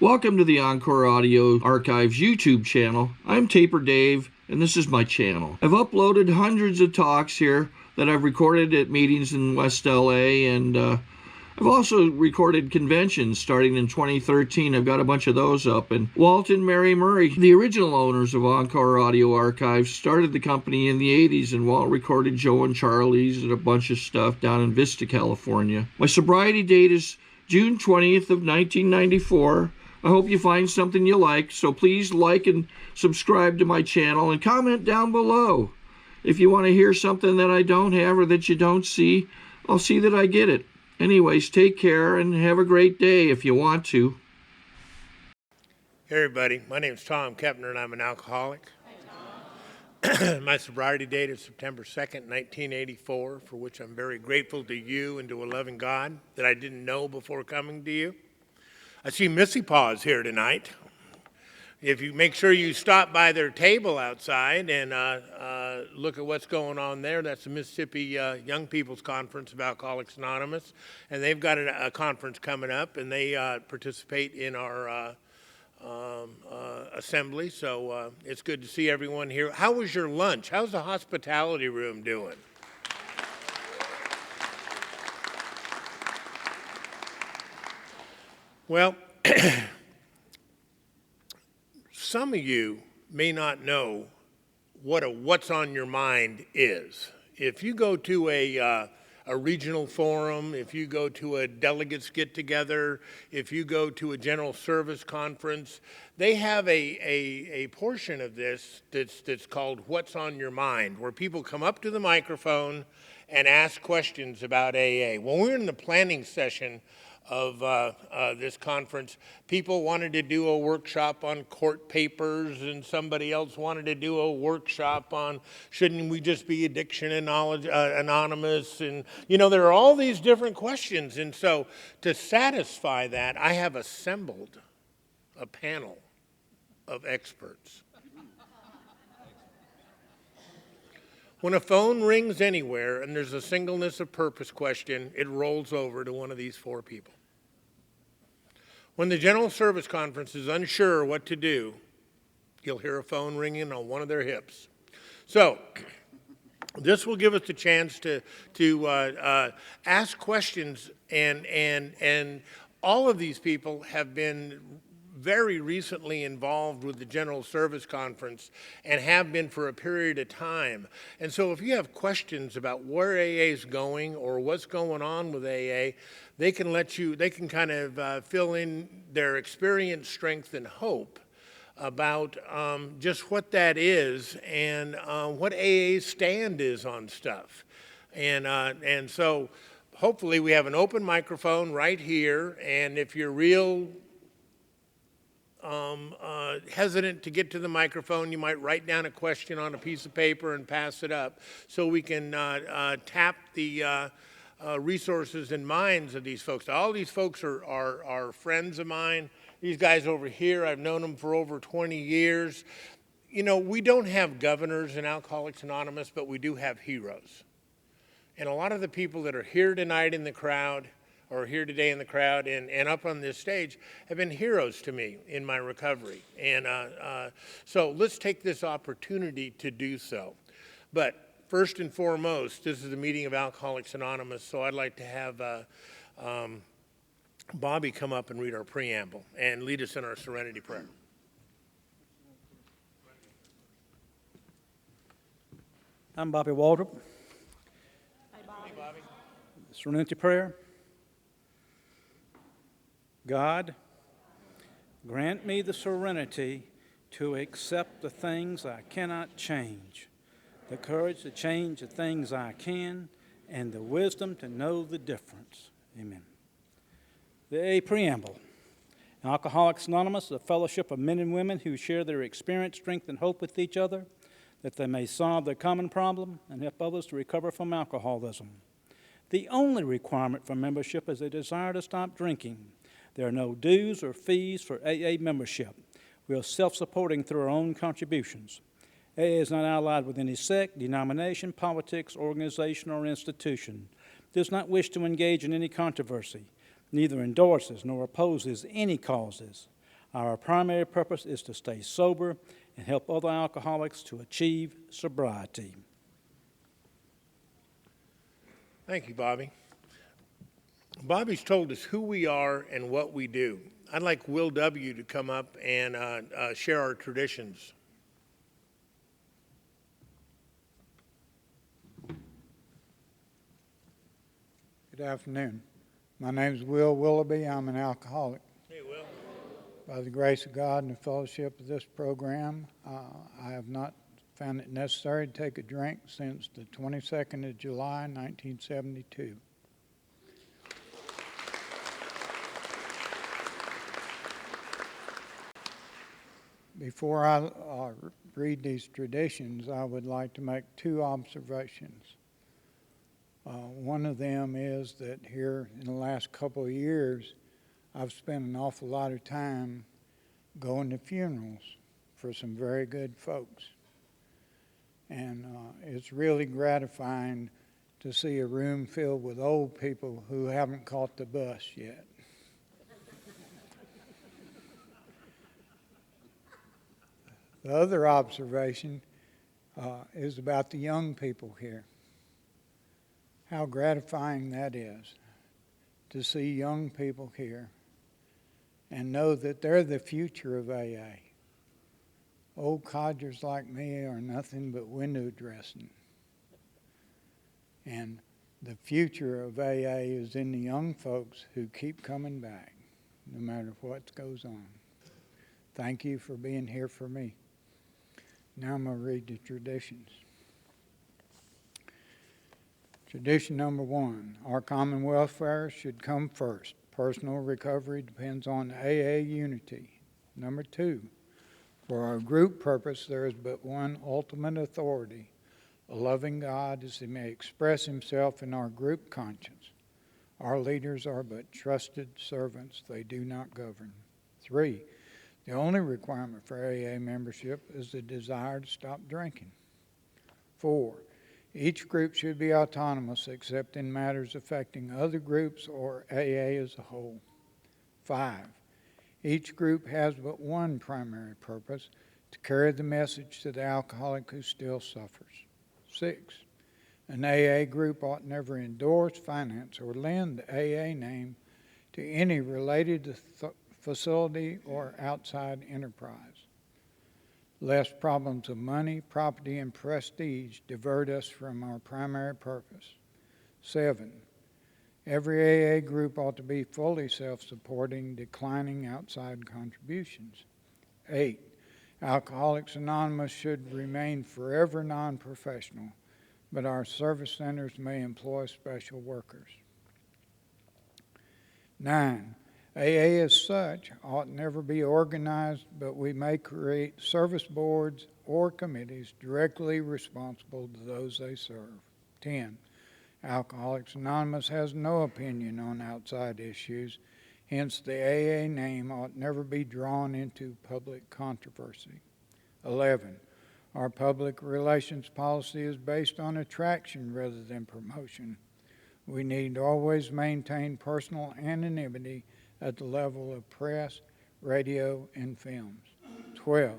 Welcome to the Encore Audio Archives YouTube channel. I'm Taper Dave, and this is my channel. I've uploaded hundreds of talks here that I've recorded at meetings in West LA, and I've also recorded conventions starting in 2013. I've got a bunch of those up. And Walt and Mary Murray, the original owners of Encore Audio Archives, started the company in the 80s, and Walt recorded Joe and Charlie's and a bunch of stuff down in Vista, California. My sobriety date is June 20th of 1994. I hope you find something you like, so please like and subscribe to my channel and comment down below. If you want to hear something that I don't have or that you don't see, I'll see that I get it. Anyways, take care and have a great day if you want to. Hey everybody, my name is Tom Kepner and I'm an alcoholic. My sobriety date is September 2nd, 1984, for which I'm very grateful to you and to a loving God that I didn't know before coming to you. I see Missy Paws here tonight. If you make sure you stop by their table outside and look at what's going on there, that's the Mississippi Young People's Conference of Alcoholics Anonymous, and they've got a conference coming up, and they participate in our assembly, so it's good to see everyone here. How was your lunch? How's the hospitality room doing? Well, some of you may not know what a what's on your mind is. If you go to a regional forum, if you go to a delegates get-together, if you go to a general service conference, they have a portion of this that's called What's on Your Mind, where people come up to the microphone and ask questions about AA. When we were in the planning session of this conference, people wanted to do a workshop on court papers, and somebody else wanted to do a workshop on shouldn't we just be addiction and knowledge anonymous, and you know, there are all these different questions. And so to satisfy that, I have assembled a panel of experts. When a phone rings anywhere and there's a singleness of purpose question, it rolls over to one of these four people. When the General Service Conference is unsure what to do, you'll hear a phone ringing on one of their hips. So this will give us the chance to ask questions, and all of these people have been very recently involved with the General Service Conference and have been for a period of time. And so if you have questions about where AA is going or what's going on with AA, they can kind of fill in their experience, strength, and hope about just what that is and what AA's stand is on stuff. And so hopefully we have an open microphone right here, and if you're real hesitant to get to the microphone, you might write down a question on a piece of paper and pass it up so we can tap the resources and minds of these folks. All these folks are friends of mine. These guys over here, I've known them for over 20 years. You know, we don't have governors in Alcoholics Anonymous, but we do have heroes. And a lot of the people that are here tonight in the crowd, or here today in the crowd and up on this stage, have been heroes to me in my recovery. And so let's take this opportunity to do so. But first and foremost, this is a meeting of Alcoholics Anonymous, so I'd like to have Bobby come up and read our preamble and lead us in our serenity prayer. I'm Bobby Waldrop. Hi, Bobby. Hey, Bobby. Serenity prayer. God, grant me the serenity to accept the things I cannot change, the courage to change the things I can, and the wisdom to know the difference. Amen. The A Preamble. Alcoholics Anonymous is a fellowship of men and women who share their experience, strength, and hope with each other, that they may solve their common problem and help others to recover from alcoholism. The only requirement for membership is a desire to stop drinking. There are no dues or fees for AA membership. We are self-supporting through our own contributions. AA is not allied with any sect, denomination, politics, organization, or institution. It does not wish to engage in any controversy, neither endorses nor opposes any causes. Our primary purpose is to stay sober and help other alcoholics to achieve sobriety. Thank you, Bobby. Bobby's told us who we are and what we do. I'd like Will W. to come up and share our traditions. Good afternoon. My name is Will Willoughby. I'm an alcoholic. Hey, Will. By the grace of God and the fellowship of this program, I have not found it necessary to take a drink since the 22nd of July, 1972. Before I read these traditions, I would like to make two observations. One of them is that here in the last couple of years, I've spent an awful lot of time going to funerals for some very good folks. And it's really gratifying to see a room filled with old people who haven't caught the bus yet. The other observation is about the young people here. How gratifying that is to see young people here and know that they're the future of AA. Old codgers like me are nothing but window dressing. And the future of AA is in the young folks who keep coming back, no matter what goes on. Thank you for being here for me. Now I'm going to read the traditions. Tradition number 1, our common welfare should come first. Personal recovery depends on AA unity. Number 2, for our group purpose, there is but one ultimate authority, a loving God as he may express himself in our group conscience. Our leaders are but trusted servants. They do not govern. 3, the only requirement for AA membership is the desire to stop drinking. 4, each group should be autonomous except in matters affecting other groups or AA as a whole. 5, each group has but one primary purpose, to carry the message to the alcoholic who still suffers. 6, an AA group ought never endorse, finance, or lend the AA name to any related facility or outside enterprise, lest problems of money, property, and prestige divert us from our primary purpose. 7, every AA group ought to be fully self-supporting, declining outside contributions. 8, Alcoholics Anonymous should remain forever non-professional, but our service centers may employ special workers. 9, AA as such ought never be organized, but we may create service boards or committees directly responsible to those they serve. 10, Alcoholics Anonymous has no opinion on outside issues, hence the AA name ought never be drawn into public controversy. 11, our public relations policy is based on attraction rather than promotion. We need to always maintain personal anonymity at the level of press, radio, and films. 12,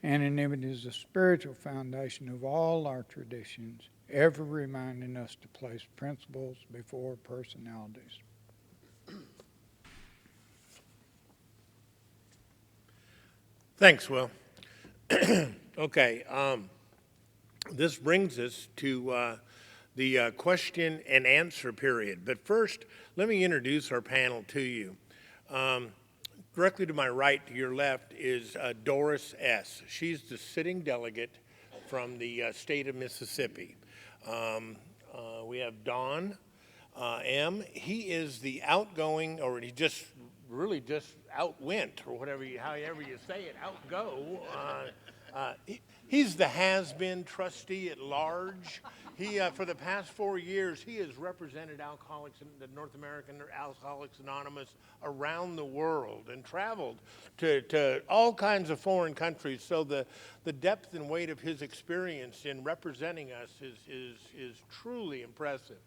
anonymity is the spiritual foundation of all our traditions, ever reminding us to place principles before personalities. Thanks, Will. Okay, this brings us to the question and answer period. But first, let me introduce our panel to you. Directly to my right, to your left, is Doris S. She's the sitting delegate from the state of Mississippi. We have Don M. He is the outgoing, or he just really just outwent, or whatever, however you say it, outgo. He's the has-been trustee at large. He, for the past 4 years, he has represented alcoholics, the North American Alcoholics Anonymous around the world and traveled to all kinds of foreign countries. So the depth and weight of his experience in representing us is truly impressive.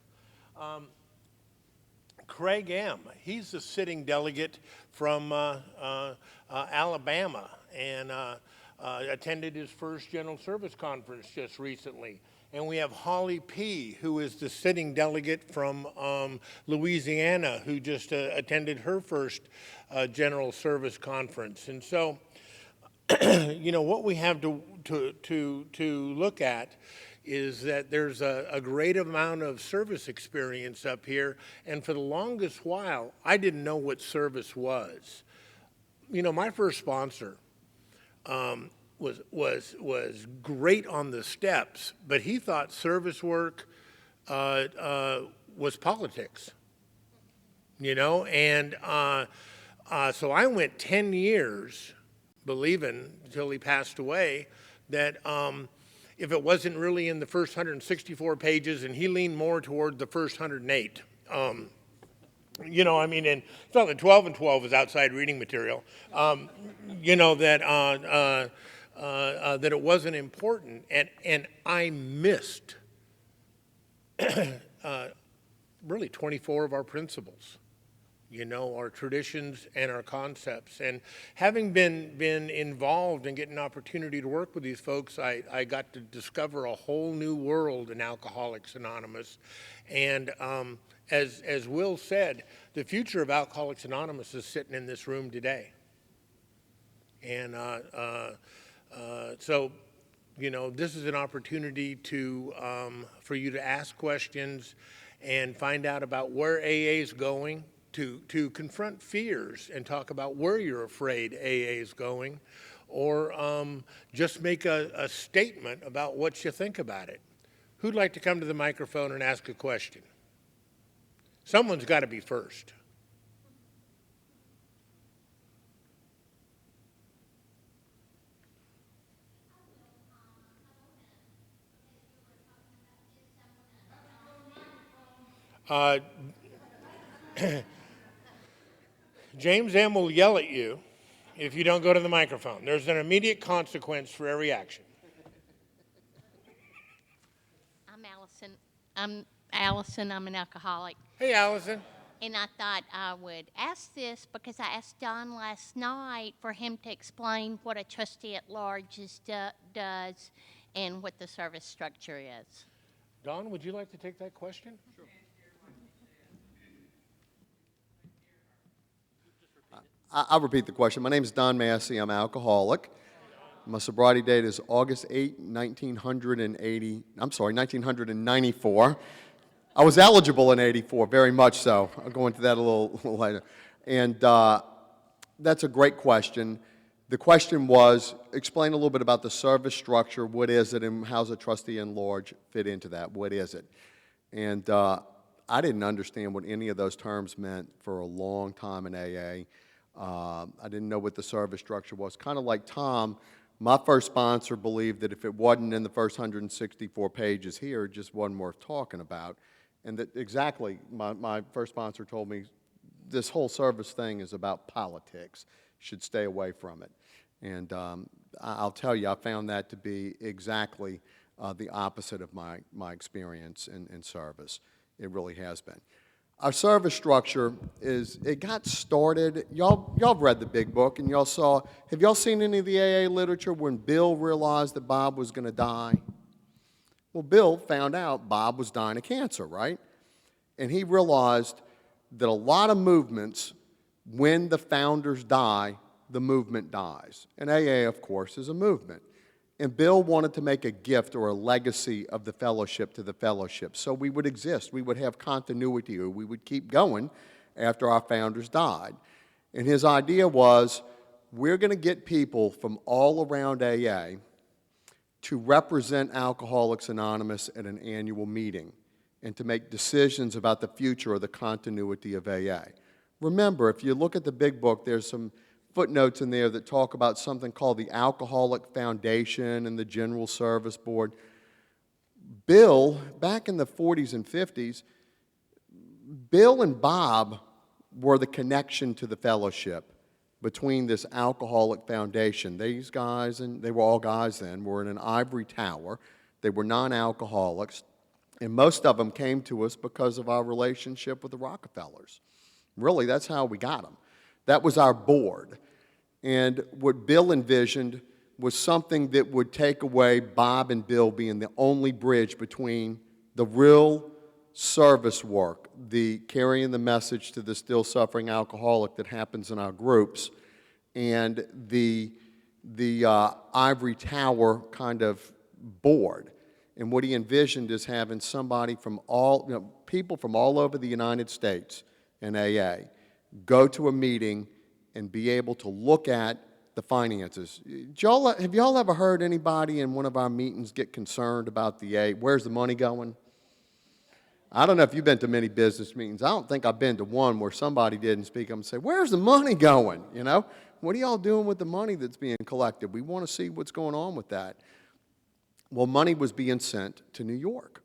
Craig M., he's a sitting delegate from Alabama and attended his first General Service Conference just recently. And we have Holly P., who is the sitting delegate from Louisiana, who just attended her first General Service Conference. And so, you know, what we have to look at is that there's a great amount of service experience up here, and for the longest while, I didn't know what service was. You know, my first sponsor was great on the steps, but he thought service work was politics. You know, and so I went 10 years believing, until he passed away, that if it wasn't really in the first 164 pages, and he leaned more toward the first 108. You know, I mean, and felt that 12 and 12 was outside reading material. You know, that that it wasn't important, and I missed really 24 of our principles. You know, our traditions and our concepts. And having been involved and getting an opportunity to work with these folks, I got to discover a whole new world in Alcoholics Anonymous. And as Will said, the future of Alcoholics Anonymous is sitting in this room today. And so, you know, this is an opportunity to for you to ask questions and find out about where AA is going. To confront fears and talk about where you're afraid AA is going, or just make a statement about what you think about it. Who'd like to come to the microphone and ask a question? Someone's got to be first. James M. will yell at you if you don't go to the microphone. There's an immediate consequence for every action. I'm Allison. I'm an alcoholic. Hey, Allison. And I thought I would ask this because I asked Don last night for him to explain what a trustee at large does and what the service structure is. Don, would you like to take that question? Sure. I'll repeat the question. My name is Don Massey. I'm an alcoholic. My sobriety date is August 8, 1994. I was eligible in 84, very much so. I'll go into that a little later. And that's a great question. The question was, explain a little bit about the service structure. What is it, and how's a trustee in large fit into that? What is it? And I didn't understand what any of those terms meant for a long time in AA. I didn't know what the service structure was. Kind of like Tom, my first sponsor believed that if it wasn't in the first 164 pages here, it just wasn't worth talking about. And that exactly, my first sponsor told me, this whole service thing is about politics. You should stay away from it. And I'll tell you, I found that to be exactly the opposite of my experience in service. It really has been. Our service structure it got started, y'all have read the big book, and have y'all seen any of the AA literature when Bill realized that Bob was going to die? Well, Bill found out Bob was dying of cancer, right? And he realized that a lot of movements, when the founders die, the movement dies. And AA, of course, is a movement. And Bill wanted to make a gift or a legacy of the fellowship to the fellowship. So we would exist. We would have continuity, or we would keep going after our founders died. And his idea was, we're going to get people from all around AA to represent Alcoholics Anonymous at an annual meeting and to make decisions about the future or the continuity of AA. Remember, if you look at the big book, there's some footnotes in there that talk about something called the Alcoholic Foundation and the General Service Board. Bill, back in the 40s and 50s, Bill and Bob were the connection to the fellowship between this Alcoholic Foundation. These guys, and they were all guys then, were in an ivory tower. They were non-alcoholics, And most of them came to us because of our relationship with the Rockefellers. Really, that's how we got them. That was our board. And what Bill envisioned was something that would take away Bob and Bill being the only bridge between the real service work, the carrying the message to the still suffering alcoholic that happens in our groups, and the ivory tower kind of board. And what he envisioned is having somebody from people from all over the United States in AA go to a meeting and be able to look at the finances. Have y'all ever heard anybody in one of our meetings get concerned about where's the money going? I don't know if you've been to many business meetings. I don't think I've been to one where somebody didn't speak up and say, where's the money going? You know, what are y'all doing with the money that's being collected? We want to see what's going on with that. Well, money was being sent to New York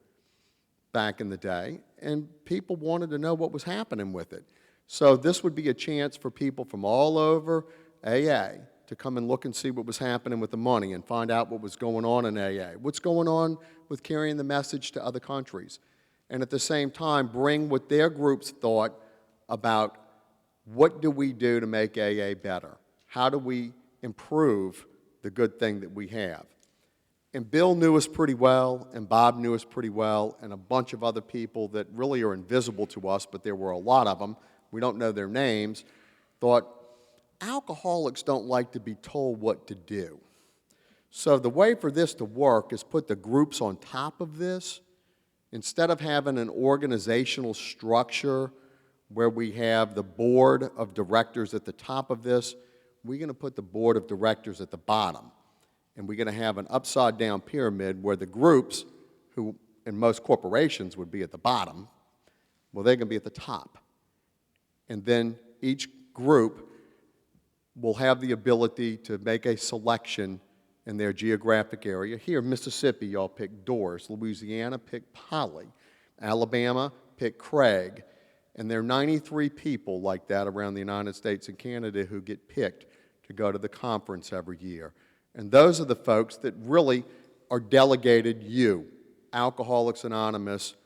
back in the day, and people wanted to know what was happening with it. So this would be a chance for people from all over AA to come and look and see what was happening with the money and find out what was going on in AA, what's going on with carrying the message to other countries, and at the same time bring what their groups thought about what do we do to make AA better? How do we improve the good thing that we have? And Bill knew us pretty well, and Bob knew us pretty well, and a bunch of other people that really are invisible to us, but there were a lot of them, we don't know their names, thought, alcoholics don't like to be told what to do. So the way for this to work is put the groups on top of this. Instead of having an organizational structure where we have the board of directors at the top of this, we're going to put the board of directors at the bottom. And we're going to have an upside-down pyramid where the groups, who in most corporations would be at the bottom, well, they're going to be at the top. And then each group will have the ability to make a selection in their geographic area. Here, Mississippi, y'all pick Doris. Louisiana, pick Polly. Alabama, pick Craig. And there are 93 people like that around the United States and Canada who get picked to go to the conference every year. And those are the folks that really are delegated you, Alcoholics Anonymous.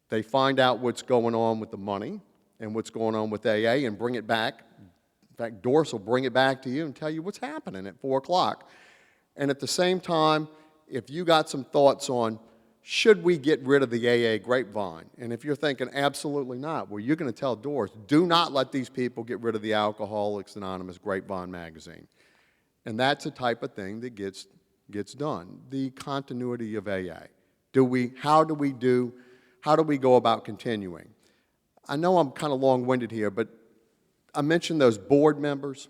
They find out what's going on with the money and what's going on with AA and bring it back. In fact, Doris will bring it back to you and tell you what's happening at 4 o'clock. And at the same time, if you got some thoughts on, should we get rid of the AA grapevine? And if you're thinking, absolutely not, well, you're going to tell Doris, do not let these people get rid of the Alcoholics Anonymous grapevine magazine. And that's the type of thing that gets done. The continuity of AA. How do we go about continuing? I know I'm kind of long-winded here, but I mentioned those board members,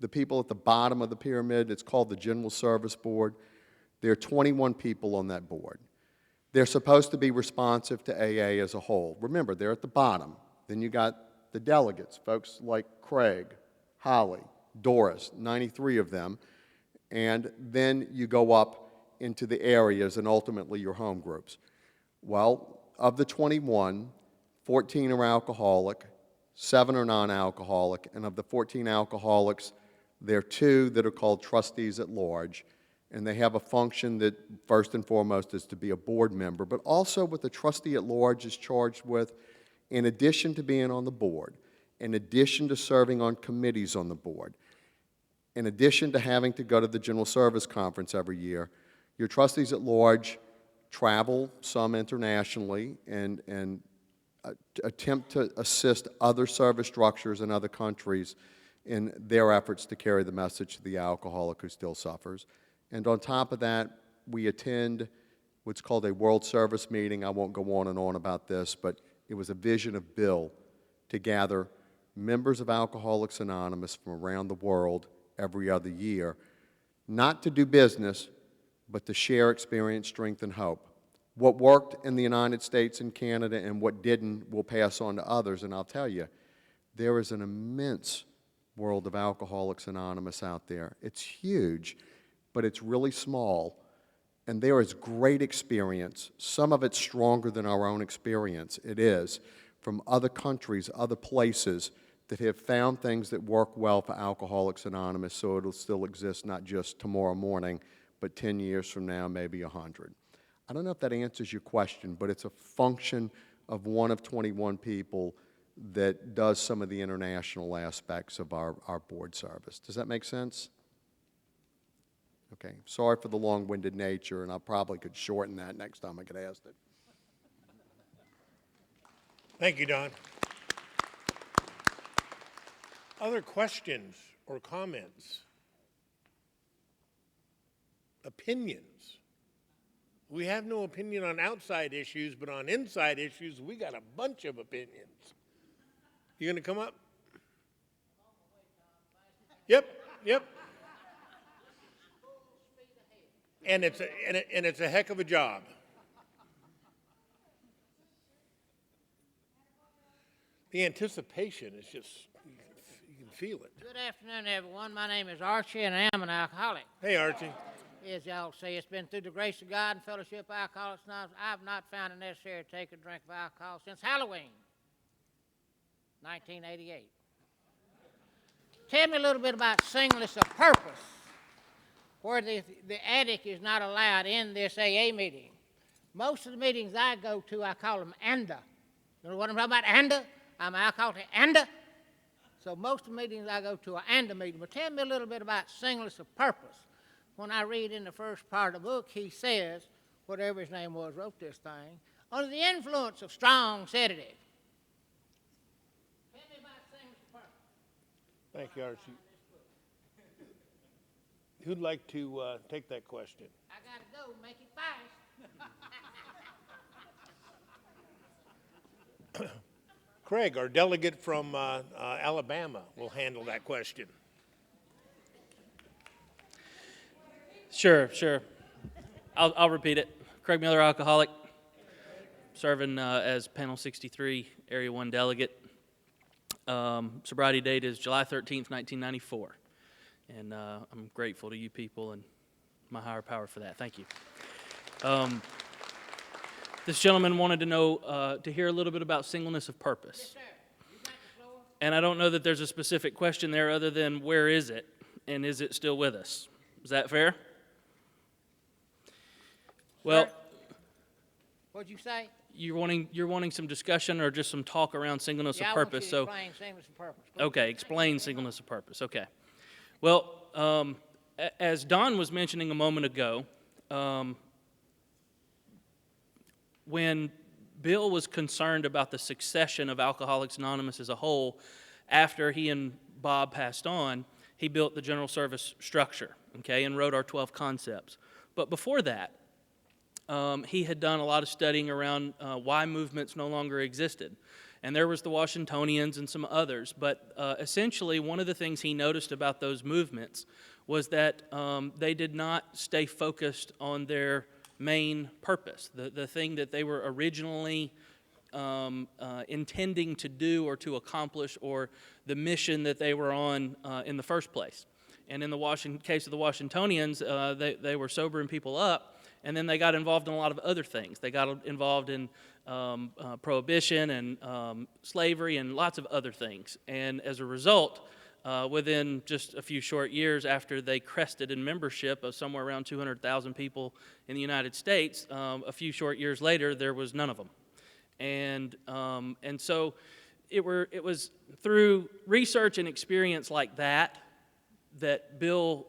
the people at the bottom of the pyramid. It's called the General Service Board. There are 21 people on that board. They're supposed to be responsive to AA as a whole. Remember, they're at the bottom. Then you got the delegates, folks like Craig, Holly, Doris, 93 of them, and then you go up into the areas and ultimately your home groups. Well, of the 21, 14 are alcoholic, 7 are non-alcoholic, and of the 14 alcoholics, there are 2 that are called trustees at large, and they have a function that first and foremost is to be a board member, but also what the trustee at large is charged with, in addition to being on the board, in addition to serving on committees on the board, in addition to having to go to the General Service Conference every year, your trustees at large travel some internationally and attempt to assist other service structures in other countries in their efforts to carry the message to the alcoholic who still suffers. And on top of that, we attend what's called a World Service meeting. I won't go on and on about this, but it was a vision of Bill to gather members of Alcoholics Anonymous from around the world every other year, not to do business, but to share experience, strength, and hope. What worked in the United States and Canada and what didn't, we'll pass on to others. And I'll tell you, there is an immense world of Alcoholics Anonymous out there. It's huge, but it's really small. And there is great experience. Some of it's stronger than our own experience. It is, from other countries, other places that have found things that work well for Alcoholics Anonymous, so it'll still exist not just tomorrow morning, but 10 years from now, maybe 100. I don't know if that answers your question, but it's a function of one of 21 people that does some of the international aspects of our board service. Does that make sense? Okay, sorry for the long-winded nature, and I probably could shorten that next time I get asked it. Thank you, Don. Other questions or comments? Opinions? We have no opinion on outside issues, but on inside issues, we got a bunch of opinions. You gonna come up? Yep, yep. And it's a heck of a job. The anticipation is just, you can feel it. Good afternoon, everyone. My name is Archie, and I am an alcoholic. Hey, Archie. As y'all say, it's been through the grace of God and fellowship of Alcoholics Anonymous. I have not found it necessary to take a drink of alcohol since Halloween, 1988. Tell me a little bit about singleness of purpose, where the addict is not allowed in this AA meeting. Most of the meetings I go to, I call them ANDA. You know what I'm talking about, ANDA? I'm an alcoholic, ANDA. So most of the meetings I go to are ANDA meetings. But tell me a little bit about singleness of purpose. When I read in the first part of the book, he says, whatever his name was, wrote this thing, under the influence of strong sedative. Tell me about singleness of purpose. Thank you, Archie. Who'd like to take that question? I gotta go, make it fast. Craig, our delegate from Alabama, will handle that question. Sure. I'll repeat it. Craig Miller, alcoholic, serving as Panel 63, Area 1 delegate. Sobriety date is July 13th, 1994. And I'm grateful to you people and my higher power for that. Thank you. This gentleman wanted to know, to hear a little bit about singleness of purpose. Yes, sir. You got the floor. And I don't know that there's a specific question there other than where is it and is it still with us? Is that fair? Well, What'd you say? you're wanting some discussion or just some talk around singleness of purpose. I want you to explain singleness of purpose. Please. Okay, explain singleness of purpose. Okay. Well, as Don was mentioning a moment ago, when Bill was concerned about the succession of Alcoholics Anonymous as a whole, after he and Bob passed on, he built the general service structure, okay, and wrote our 12 concepts. But before that, he had done a lot of studying around why movements no longer existed. And there was the Washingtonians and some others. But essentially, one of the things he noticed about those movements was that they did not stay focused on their main purpose, the thing that they were originally intending to do or to accomplish, or the mission that they were on in the first place. And in the case of the Washingtonians, they were sobering people up, and then they got involved in a lot of other things. They got involved in prohibition and slavery and lots of other things. And as a result, within just a few short years after they crested in membership of somewhere around 200,000 people in the United States, a few short years later, there was none of them. And so it was through research and experience like that Bill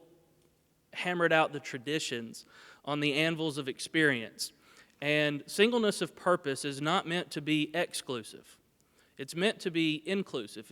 hammered out the traditions on the anvils of experience. And singleness of purpose is not meant to be exclusive. It's meant to be inclusive.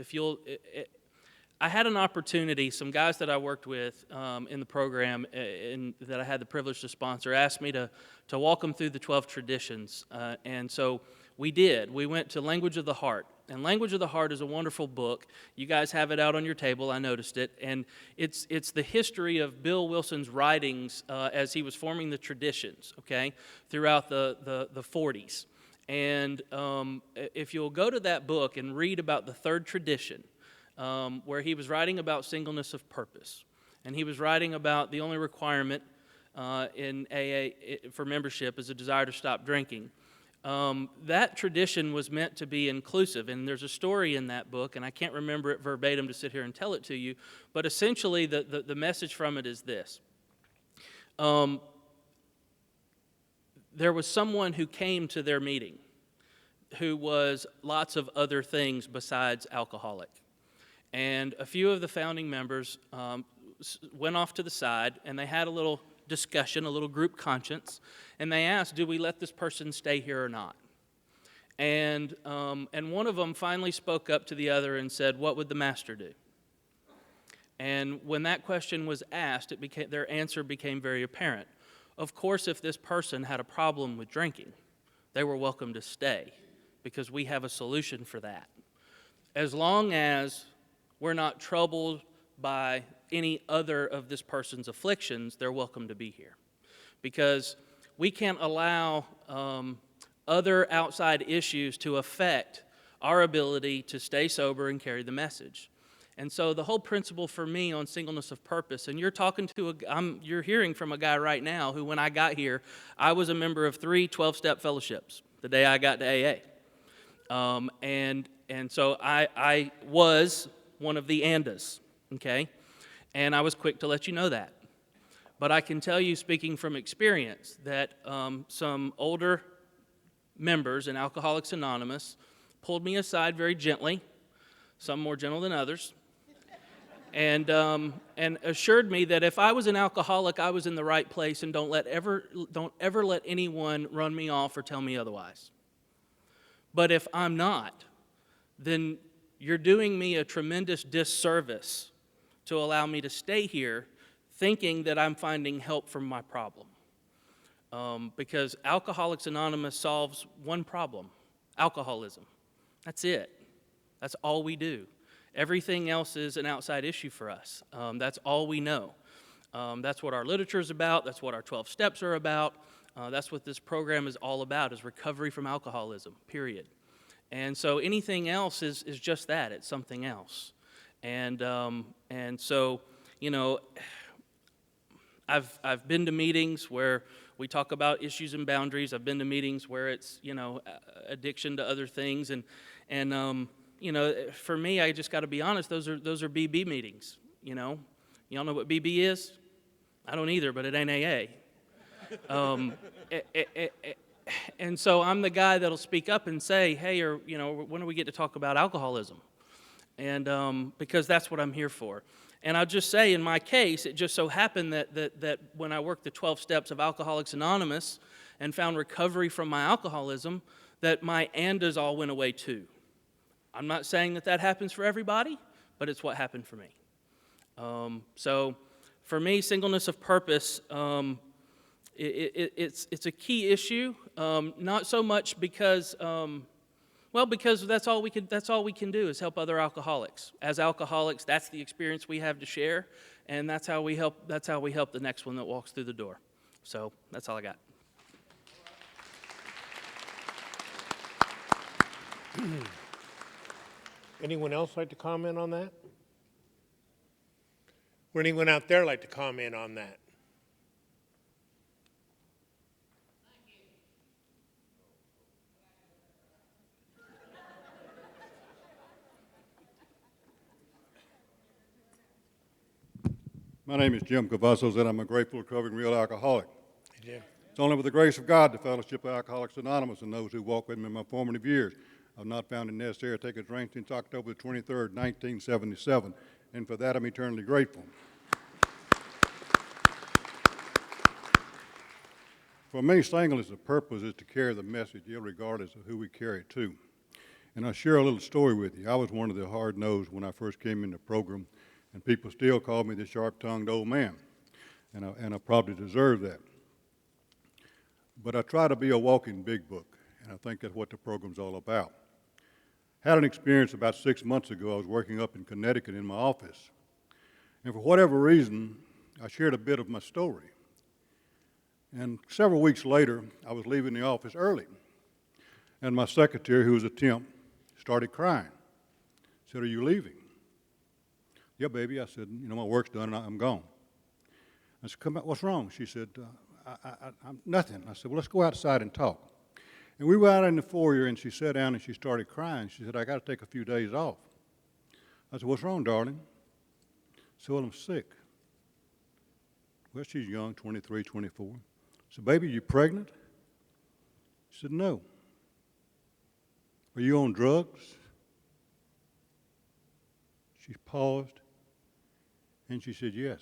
I had an opportunity, some guys that I worked with in the program that I had the privilege to sponsor asked me to walk them through the 12 traditions. And so we did. We went to Language of the Heart. And Language of the Heart is a wonderful book. You guys have it out on your table. I noticed it. And it's the history of Bill Wilson's writings as he was forming the traditions, okay, throughout the 40s. And if you'll go to that book and read about the third tradition, where he was writing about singleness of purpose. And he was writing about the only requirement in AA for membership is a desire to stop drinking. That tradition was meant to be inclusive, and there's a story in that book, and I can't remember it verbatim to sit here and tell it to you, but essentially the message from it is this. there was someone who came to their meeting who was lots of other things besides alcoholic. And a few of the founding members went off to the side, and they had a little discussion, a little group conscience, and they asked, do we let this person stay here or not? And one of them finally spoke up to the other and said, what would the master do? And when that question was asked, their answer became very apparent. Of course, if this person had a problem with drinking, they were welcome to stay, because we have a solution for that. As long as we're not troubled by any other of this person's afflictions, they're welcome to be here. Because we can't allow other outside issues to affect our ability to stay sober and carry the message. And so the whole principle for me on singleness of purpose, and you're hearing from a guy right now who, when I got here, I was a member of 3 12-step fellowships the day I got to AA. And so I was one of the ANDAs, okay? And I was quick to let you know that. But I can tell you, speaking from experience, that some older members in Alcoholics Anonymous pulled me aside very gently, some more gentle than others, and assured me that if I was an alcoholic, I was in the right place, and don't ever let anyone run me off or tell me otherwise. But if I'm not, then you're doing me a tremendous disservice to allow me to stay here thinking that I'm finding help from my problem. Because Alcoholics Anonymous solves one problem: alcoholism. That's it. That's all we do. Everything else is an outside issue for us. That's all we know. That's what our literature is about. That's what our 12 steps are about. That's what this program is all about, is recovery from alcoholism, period. And so anything else is just that. It's something else. And so, you know, I've been to meetings where we talk about issues and boundaries. I've been to meetings where it's, you know, addiction to other things. And you know, for me, I just got to be honest, those are BB meetings, you know. Y'all know what BB is? I don't either, but it ain't AA. And so I'm the guy that'll speak up and say, hey, or, you know, when do we get to talk about alcoholism? And because that's what I'm here for. And I'll just say, in my case, it just so happened that when I worked the 12 steps of Alcoholics Anonymous and found recovery from my alcoholism, that my ANDAs all went away too. I'm not saying that happens for everybody, but it's what happened for me. So for me, singleness of purpose, it's a key issue. Not so much because, because that's all we can do is help other alcoholics. As alcoholics, that's the experience we have to share, and that's how we help the next one that walks through the door. So that's all I got. Anyone else like to comment on that? Would anyone out there like to comment on that? My name is Jim Cavazos, and I'm a grateful, recovering real alcoholic. Yeah. It's only with the grace of God, the Fellowship of Alcoholics Anonymous, and those who walk with me in my formative years, I've not found it necessary to take a drink since October the 23rd, 1977, and for that I'm eternally grateful. For me, singleness of purpose is to carry the message, irregardless of who we carry it to. And I'll share a little story with you. I was one of the hard-nosed when I first came in the program, and people still call me the sharp-tongued old man, and I probably deserve that. But I try to be a walking big book, and I think that's what the program's all about. Had an experience about 6 months ago. I was working up in Connecticut in my office, and for whatever reason, I shared a bit of my story. And several weeks later, I was leaving the office early, and my secretary, who was a temp, started crying. Said, "Are you leaving?" "Yeah, baby." I said, "You know, my work's done and I'm gone." I said, "Come back, what's wrong?" She said, I'm nothing. I said, "Well, let's go outside and talk." And we were out in the foyer, and she sat down and she started crying. She said, "I got to take a few days off." I said, "What's wrong, darling?" She said, "Well, I'm sick." Well, she's young, 23, 24. I said, "Baby, you pregnant?" She said, no. Are you on drugs? She paused, and she said, yes.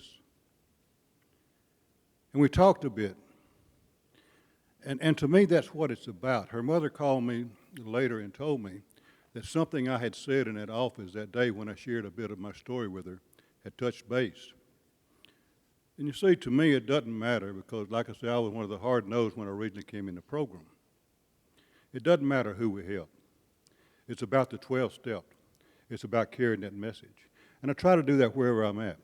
And we talked a bit. And to me, that's what it's about. Her mother called me later and told me that something I had said in that office that day when I shared a bit of my story with her had touched base. And you see, to me, it doesn't matter because, like I said, I was one of the hard-nosed when I originally came in the program. It doesn't matter who we help. It's about the 12 steps. It's about carrying that message. And I try to do that wherever I'm at.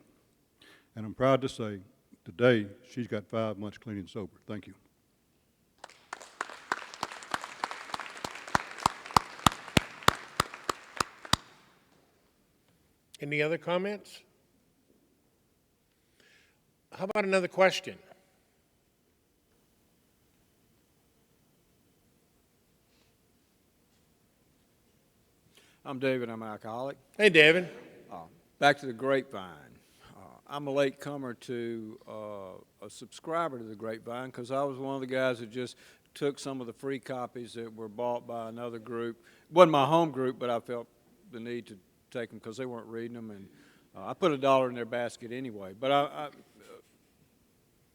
And I'm proud to say, today, she's got 5 months clean and sober. Thank you. Any other comments? How about another question? I'm David. I'm an alcoholic. Hey, David. Back to the Grapevine. I'm a late comer to a subscriber to the Grapevine because I was one of the guys that just took some of the free copies that were bought by another group. It wasn't my home group, but I felt the need to take them because they weren't reading them, and I put $1 in their basket anyway. But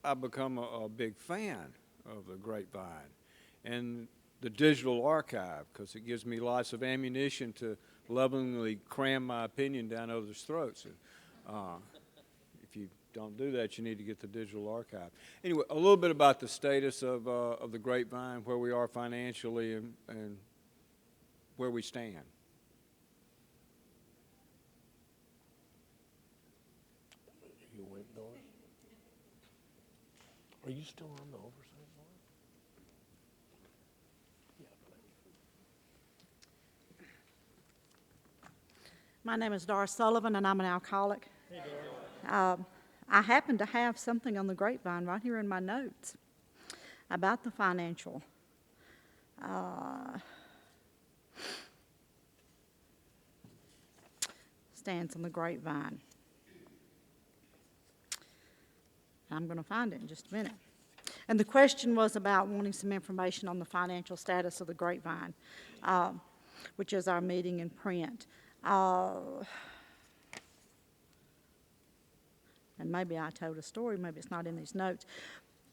I've become a big fan of the Grapevine and the digital archive because it gives me lots of ammunition to lovingly cram my opinion down others' throats. If you don't do that, you need to get the digital archive. Anyway, a little bit about the status of the Grapevine, where we are financially and where we stand. You went, Doris? Are you still on the oversight board? My name is Doris Sullivan, and I'm an alcoholic. Hey, Doris. I happen to have something on the Grapevine right here in my notes about the financial. Stands on the Grapevine. I'm going to find it in just a minute. And the question was about wanting some information on the financial status of the Grapevine, which is our meeting in print. And maybe I told a story, maybe it's not in these notes.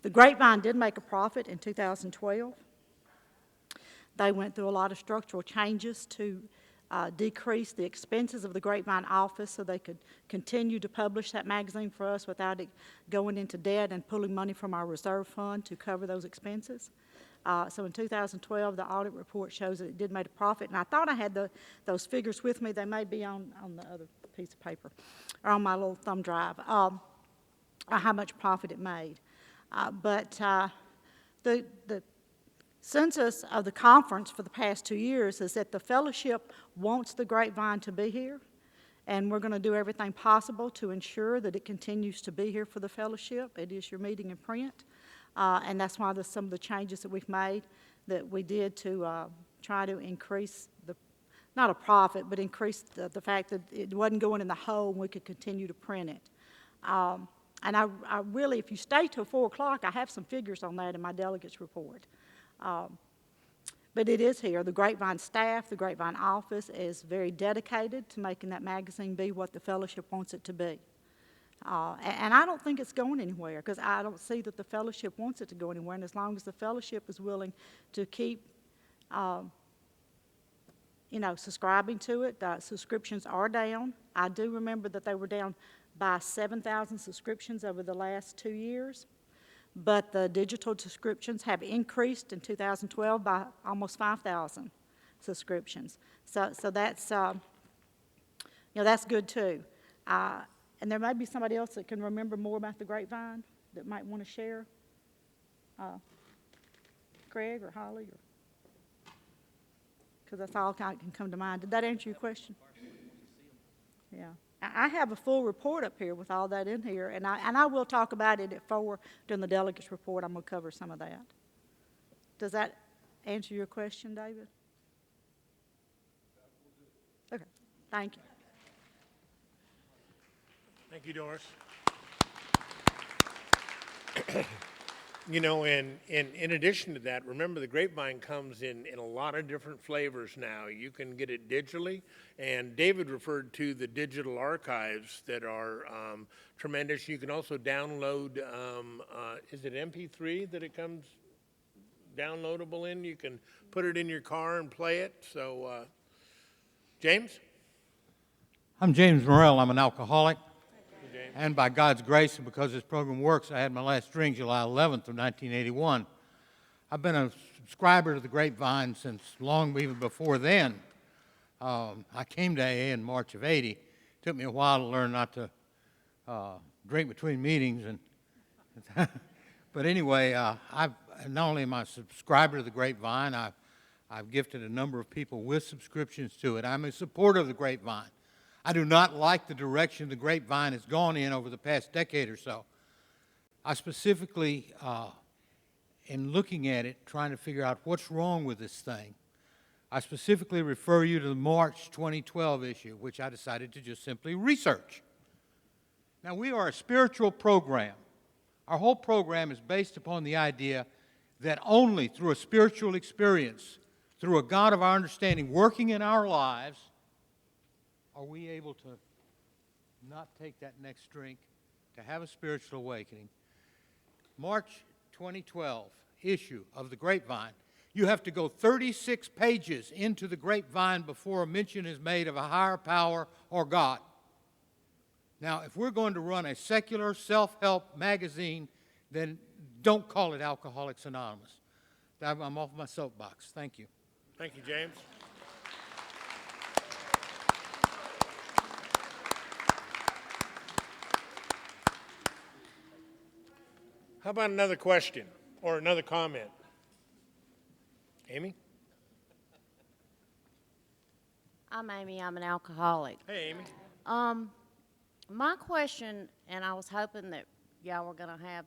The Grapevine did make a profit in 2012. They went through a lot of structural changes to decrease the expenses of the Grapevine office so they could continue to publish that magazine for us without it going into debt and pulling money from our reserve fund to cover those expenses. So in 2012, the audit report shows that it did make a profit. And I thought I had those figures with me. They may be on the other piece of paper or on my little thumb drive, how much profit it made. But the census of the conference for the past 2 years is that the fellowship wants the Grapevine to be here, and we're going to do everything possible to ensure that it continues to be here for the fellowship. It is your meeting in print, and that's why some of the changes that we've made that we did to try to increase not a profit, but increase the fact that it wasn't going in the hole and we could continue to print it. And I really, if you stay till 4 o'clock, I have some figures on that in my delegates report. But it is here. The Grapevine staff, the Grapevine office is very dedicated to making that magazine be what the fellowship wants it to be. And I don't think it's going anywhere because I don't see that the fellowship wants it to go anywhere. And as long as the fellowship is willing to keep, subscribing to it, subscriptions are down. I do remember that they were down by 7,000 subscriptions over the last 2 years. But the digital subscriptions have increased in 2012 by almost 5,000 subscriptions. So that's, that's good too. And there may be somebody else that can remember more about the Grapevine that might want to share. Craig or Holly, because that's all that can come to mind. Did that answer your question? Yeah. I have a full report up here with all that in here, and I will talk about it at 4 during the delegates report. I'm going to cover some of that. Does that answer your question, David? Okay. Thank you. Thank you, Doris. You know, and in addition to that, remember the grapevine comes in a lot of different flavors now. You can get it digitally, and David referred to the digital archives that are tremendous. You can also download, is it MP3 that it comes downloadable in? You can put it in your car and play it. So, James? I'm James Morrell. I'm an alcoholic. Hey, James. And by God's grace, and because this program works, I had my last drink July 11th of 1981. I've been a subscriber to the Grapevine since long even before then. I came to AA in March of '80. It took me a while to learn not to drink between meetings. But anyway, I've not only am I a subscriber to the Grapevine, I've gifted a number of people with subscriptions to it. I'm a supporter of the Grapevine. I do not like the direction the Grapevine has gone in over the past decade or so. I specifically, in looking at it, trying to figure out what's wrong with this thing, I specifically refer you to the March 2012 issue, which I decided to just simply research. Now, we are a spiritual program. Our whole program is based upon the idea that only through a spiritual experience, through a God of our understanding working in our lives, are we able to not take that next drink, to have a spiritual awakening. March 2012 issue of the Grapevine. You have to go 36 pages into the Grapevine before a mention is made of a higher power or God. Now, if we're going to run a secular self-help magazine, then don't call it Alcoholics Anonymous. I'm off my soapbox. Thank you. Thank you, James. How about another question or another comment? Amy? I'm Amy. I'm an alcoholic. Hey, Amy. My question, and I was hoping that y'all were going to have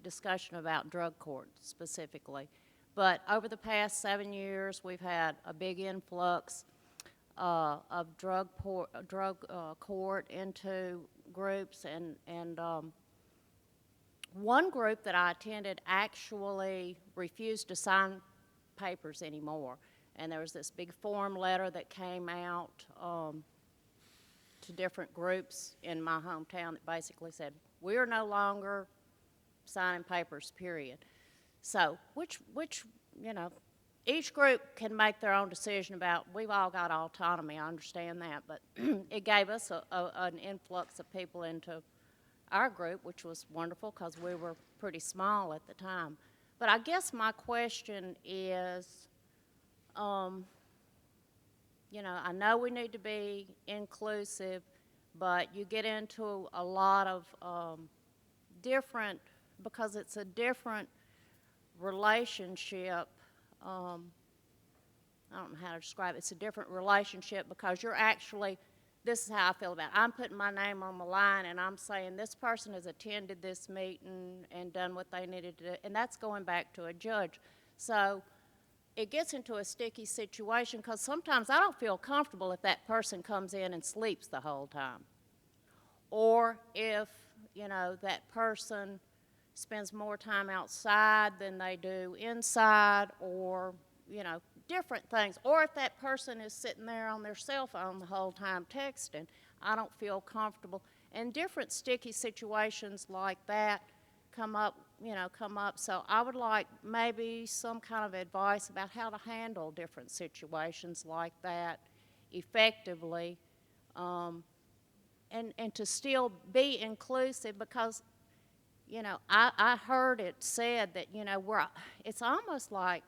discussion about drug court specifically, but over the past 7 years, we've had a big influx of drug court into groups, and one group that I attended actually refused to sign papers anymore. And there was this big form letter that came out to different groups in my hometown that basically said, we are no longer signing papers, period. So, which you know, each group can make their own decision about, we've all got autonomy, I understand that, but it gave us an influx of people into our group, which was wonderful because we were pretty small at the time. But I guess my question is, you know, I know we need to be inclusive, but you get into a lot of different, because it's a different relationship. I don't know how to describe it. It's a different relationship because you're actually, this is how I feel about it. I'm putting my name on the line and I'm saying this person has attended this meeting and done what they needed to do, and that's going back to a judge. So it gets into a sticky situation because sometimes I don't feel comfortable if that person comes in and sleeps the whole time. Or if, you know, that person spends more time outside than they do inside, or, you know, different things. Or if that person is sitting there on their cell phone the whole time texting, I don't feel comfortable. And different sticky situations like that come up. So I would like maybe some kind of advice about how to handle different situations like that effectively, and to still be inclusive, because, you know, I heard it said that, you know, it's almost like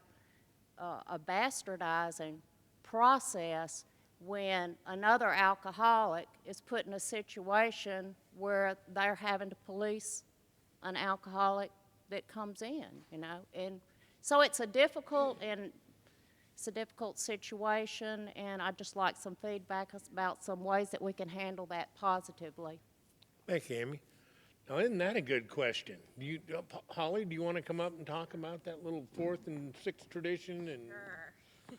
a bastardizing process when another alcoholic is put in a situation where they're having to police an alcoholic that comes in, you know. And so it's a difficult situation, and I'd just like some feedback about some ways that we can handle that positively. Thank you, Amy. Now, isn't that a good question? Holly, do you want to come up and talk about that little 4th and 6th tradition? And Sure.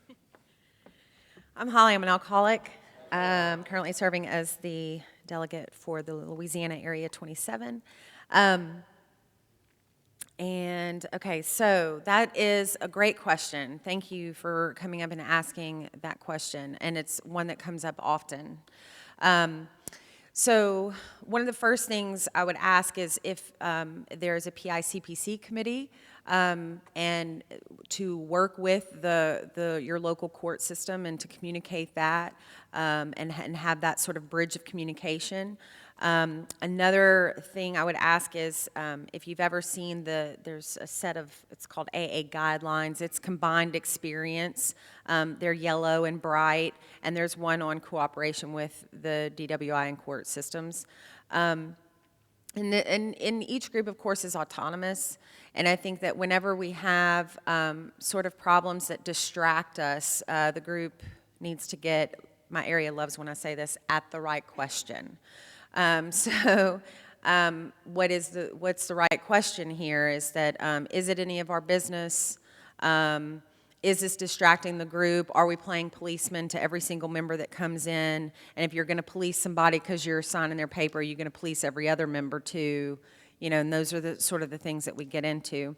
I'm Holly. I'm an alcoholic. I'm currently serving as the delegate for the Louisiana Area 27. And okay, so that is a great question. Thank you for coming up and asking that question, and it's one that comes up often. So one of the first things I would ask is if there is a PICPC committee and to work with your local court system and to communicate that and have that sort of bridge of communication. Another thing I would ask is if you've ever seen there's a set of, it's called AA guidelines. It's combined experience. They're yellow and bright, and there's one on cooperation with the DWI and court systems. And each group, of course, is autonomous, and I think that whenever we have sort of problems that distract us, the group needs to get, my area loves when I say this, at the right question. What's the right question here is that, is it any of our business? Is this distracting the group? Are we playing policeman to every single member that comes in? And if you're going to police somebody because you're signing their paper, are you going to police every other member too? You know, and those are the sort of the things that we get into.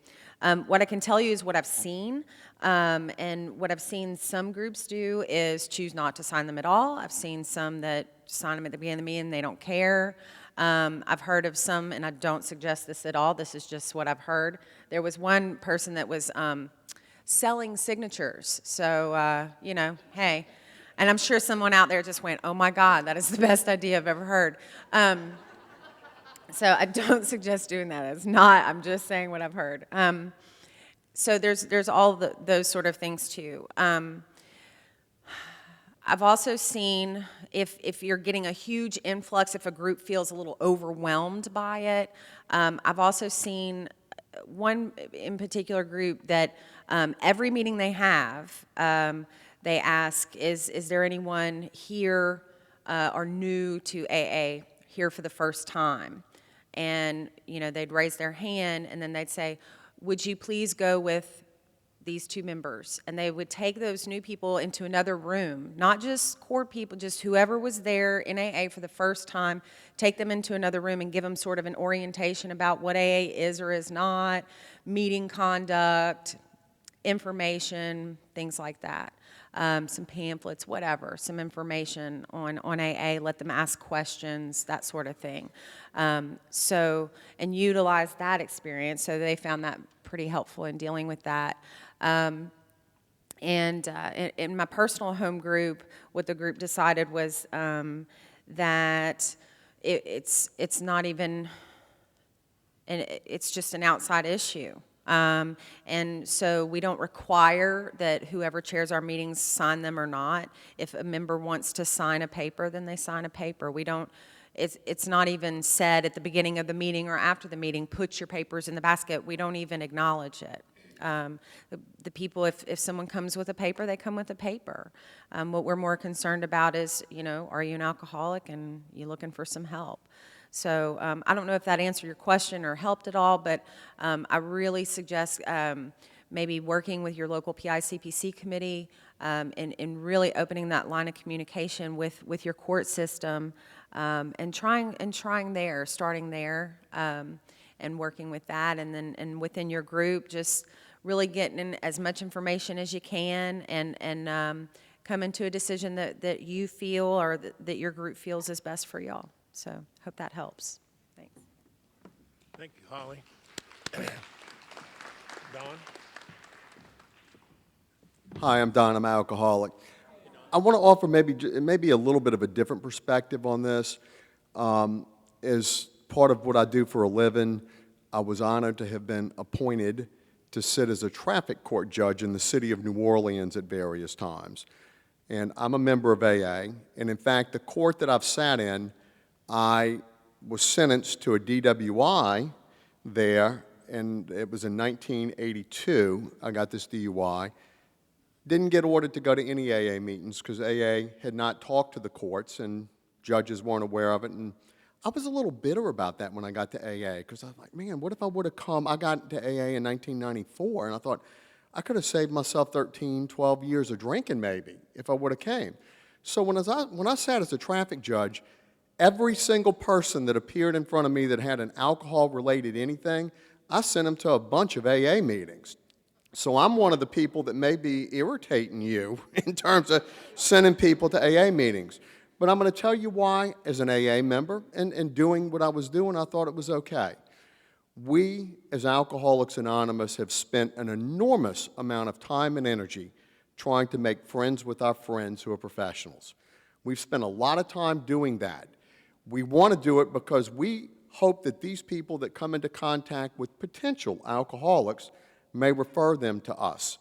What I can tell you is what I've seen, and what I've seen some groups do is choose not to sign them at all. I've seen some that sign them at the beginning of the meeting, they don't care. I've heard of some, and I don't suggest this at all, this is just what I've heard. There was one person that was selling signatures, so, you know, hey. And I'm sure someone out there just went, oh my God, that is the best idea I've ever heard. So I don't suggest doing that. It's not, I'm just saying what I've heard. So there's all those sort of things too. I've also seen if you're getting a huge influx, if a group feels a little overwhelmed by it. I've also seen one in particular group that every meeting they have, they ask, is there anyone here or new to AA here for the first time? And, you know, they'd raise their hand and then they'd say, would you please go with these two members? And they would take those new people into another room, not just court people, just whoever was there in AA for the first time, take them into another room and give them sort of an orientation about what AA is or is not, meeting conduct, information, things like that. Some pamphlets, whatever, some information on AA, let them ask questions, that sort of thing. And utilize that experience, so they found that pretty helpful in dealing with that. In my personal home group, what the group decided was that it's not even, it's just an outside issue. And so we don't require that whoever chairs our meetings sign them or not. If a member wants to sign a paper, then they sign a paper. We don't, it's not even said at the beginning of the meeting or after the meeting, put your papers in the basket. We don't even acknowledge it. The people, if someone comes with a paper, they come with a paper. What we're more concerned about is, you know, are you an alcoholic and you looking for some help? So I don't know if that answered your question or helped at all, but I really suggest maybe working with your local PICPC committee and really opening that line of communication with your court system and trying there, starting there, and working with that, and then within your group, just really getting in as much information as you can and coming to a decision that you feel or that your group feels is best for y'all. So hope that helps. Thanks. Thank you, Holly. Don? Hi, I'm Don. I'm an alcoholic. I want to offer maybe a little bit of a different perspective on this. As part of what I do for a living, I was honored to have been appointed to sit as a traffic court judge in the city of New Orleans at various times. And I'm a member of AA, and in fact, the court that I've sat in, I was sentenced to a DWI there, and it was in 1982. I got this DUI. Didn't get ordered to go to any AA meetings because AA had not talked to the courts and judges weren't aware of it. And I was a little bitter about that when I got to AA because I was like, man, what if I would have come? I got to AA in 1994, and I thought I could have saved myself 13, 12 years of drinking maybe if I would have came. So when I sat as a traffic judge, every single person that appeared in front of me that had an alcohol-related anything, I sent them to a bunch of AA meetings. So I'm one of the people that may be irritating you in terms of sending people to AA meetings. But I'm going to tell you why, as an AA member, and doing what I was doing, I thought it was okay. We, as Alcoholics Anonymous, have spent an enormous amount of time and energy trying to make friends with our friends who are professionals. We've spent a lot of time doing that. We want to do it because we hope that these people that come into contact with potential alcoholics may refer them to us.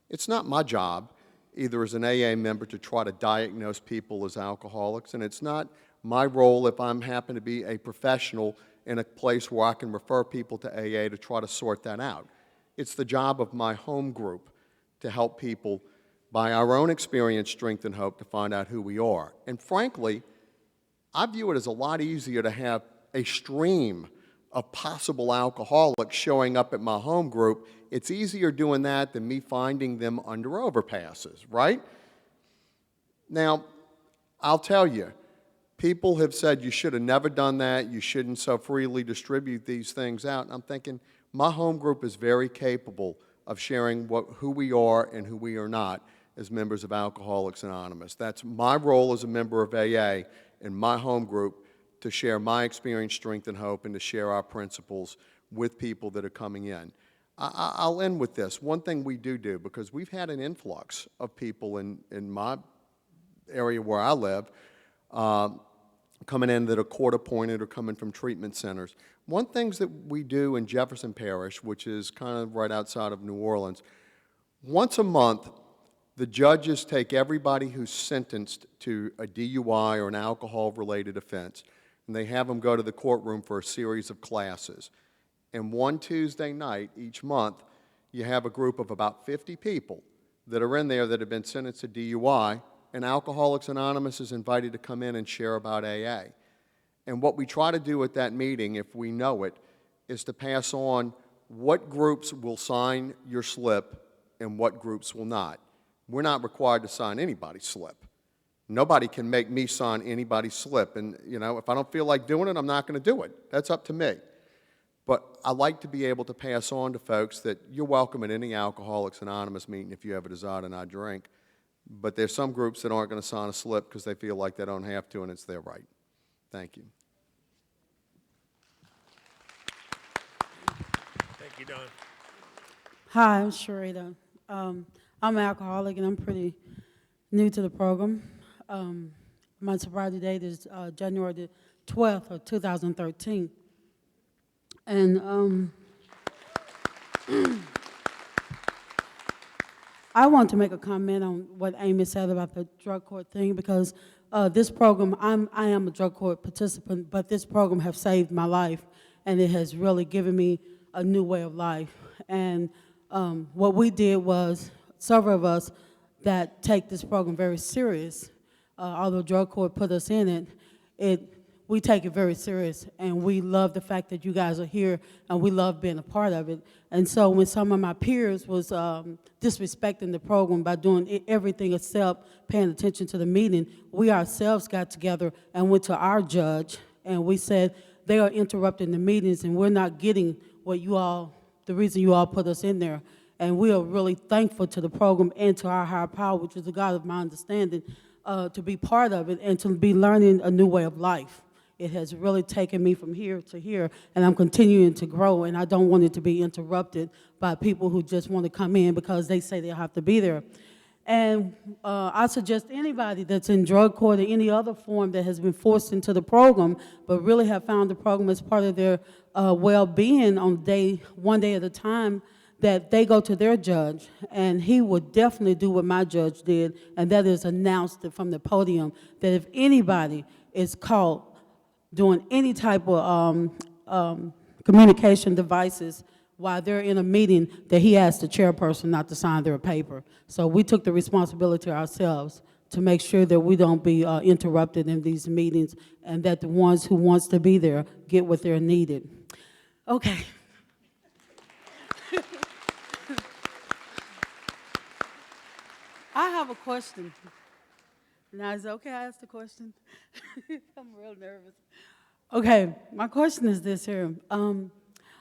It's not my job, either as an AA member, to try to diagnose people as alcoholics, and it's not my role if I'm happen to be a professional in a place where I can refer people to AA to try to sort that out. It's the job of my home group to help people by our own experience, strength, and hope to find out who we are. And frankly, I view it as a lot easier to have a stream of possible alcoholics showing up at my home group. It's easier doing that than me finding them under overpasses, right? Now, I'll tell you, people have said you should have never done that, you shouldn't so freely distribute these things out. And I'm thinking, my home group is very capable of sharing who we are and who we are not as members of Alcoholics Anonymous. That's my role as a member of AA in my home group, to share my experience, strength, and hope, and to share our principles with people that are coming in. I'll end with this. One thing we do, because we've had an influx of people in my area where I live, coming in that are court-appointed or coming from treatment centers. One thing that we do in Jefferson Parish, which is kind of right outside of New Orleans, once a month, the judges take everybody who's sentenced to a DUI or an alcohol-related offense, and they have them go to the courtroom for a series of classes. And one Tuesday night each month, you have a group of about 50 people that are in there that have been sentenced to DUI, and Alcoholics Anonymous is invited to come in and share about AA. And what we try to do at that meeting, if we know it, is to pass on what groups will sign your slip and what groups will not. We're not required to sign anybody's slip. Nobody can make me sign anybody's slip. And, you know, if I don't feel like doing it, I'm not going to do it. That's up to me. But I like to be able to pass on to folks that you're welcome at any Alcoholics Anonymous meeting if you have a desire to not drink. But there's some groups that aren't going to sign a slip because they feel like they don't have to, and it's their right. Thank you. Thank you, Don. Hi, I'm Sharita. I'm an alcoholic, and I'm pretty new to the program. My sobriety date is January the 12th of 2013. And I want to make a comment on what Amy said about the drug court thing, because this program, I am a drug court participant, but this program has saved my life, and it has really given me a new way of life. And what we did was, several of us that take this program very serious, although drug court put us in it, we take it very serious, and we love the fact that you guys are here, and we love being a part of it. And so when some of my peers was disrespecting the program by doing everything except paying attention to the meeting, we ourselves got together and went to our judge, and we said, they are interrupting the meetings, and we're not getting what you all, the reason you all put us in there. And we are really thankful to the program and to our higher power, which is the God of my understanding, to be part of it and to be learning a new way of life. It has really taken me from here to here, and I'm continuing to grow, and I don't want it to be interrupted by people who just want to come in because they say they'll have to be there. And I suggest anybody that's in drug court or any other form that has been forced into the program but really have found the program as part of their well-being on one day at a time, that they go to their judge, and he would definitely do what my judge did, and that is announce it from the podium that if anybody is caught doing any type of communication devices while they're in a meeting, that he asked the chairperson not to sign their paper. So we took the responsibility ourselves to make sure that we don't be interrupted in these meetings, and that the ones who wants to be there get what they're needed. Okay. I have a question. Now, is it okay I ask the question? I'm real nervous. Okay, my question is this here.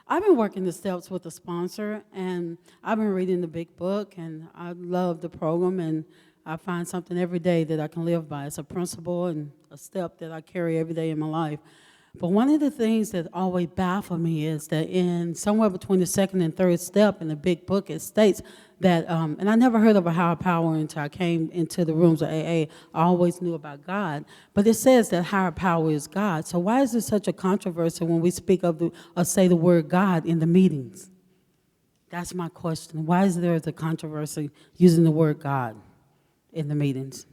I've been working the steps with a sponsor, and I've been reading the big book, and I love the program, and I find something every day that I can live by. It's a principle and a step that I carry every day in my life. But one of the things that always baffles me is that in somewhere between the second and third step in the big book, it states that, and I never heard of a higher power until I came into the rooms of AA. I always knew about God. But it says that higher power is God. So why is there such a controversy when we speak of or say the word God in the meetings? That's my question. Why is there a controversy using the word God in the meetings?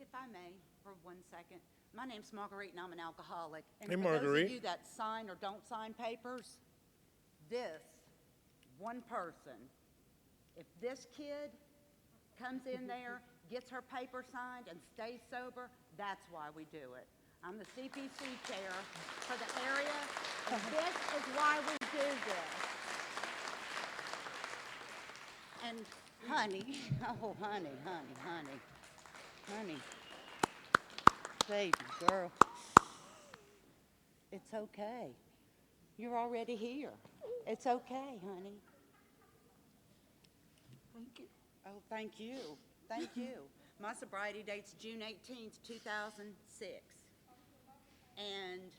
If I may, for 1 second. My name's Marguerite, and I'm an alcoholic. And Hey, for Marguerite. those of you that sign or don't sign papers, this one person, if this kid comes in there, gets her paper signed, and stays sober, that's why we do it. I'm the CPC chair for the area, and this is why we do this. And honey, oh honey, honey, honey, honey, baby girl, it's okay. You're already here. It's okay, honey. Thank you. Oh, thank you. Thank you. My sobriety date's June 18th, 2006. And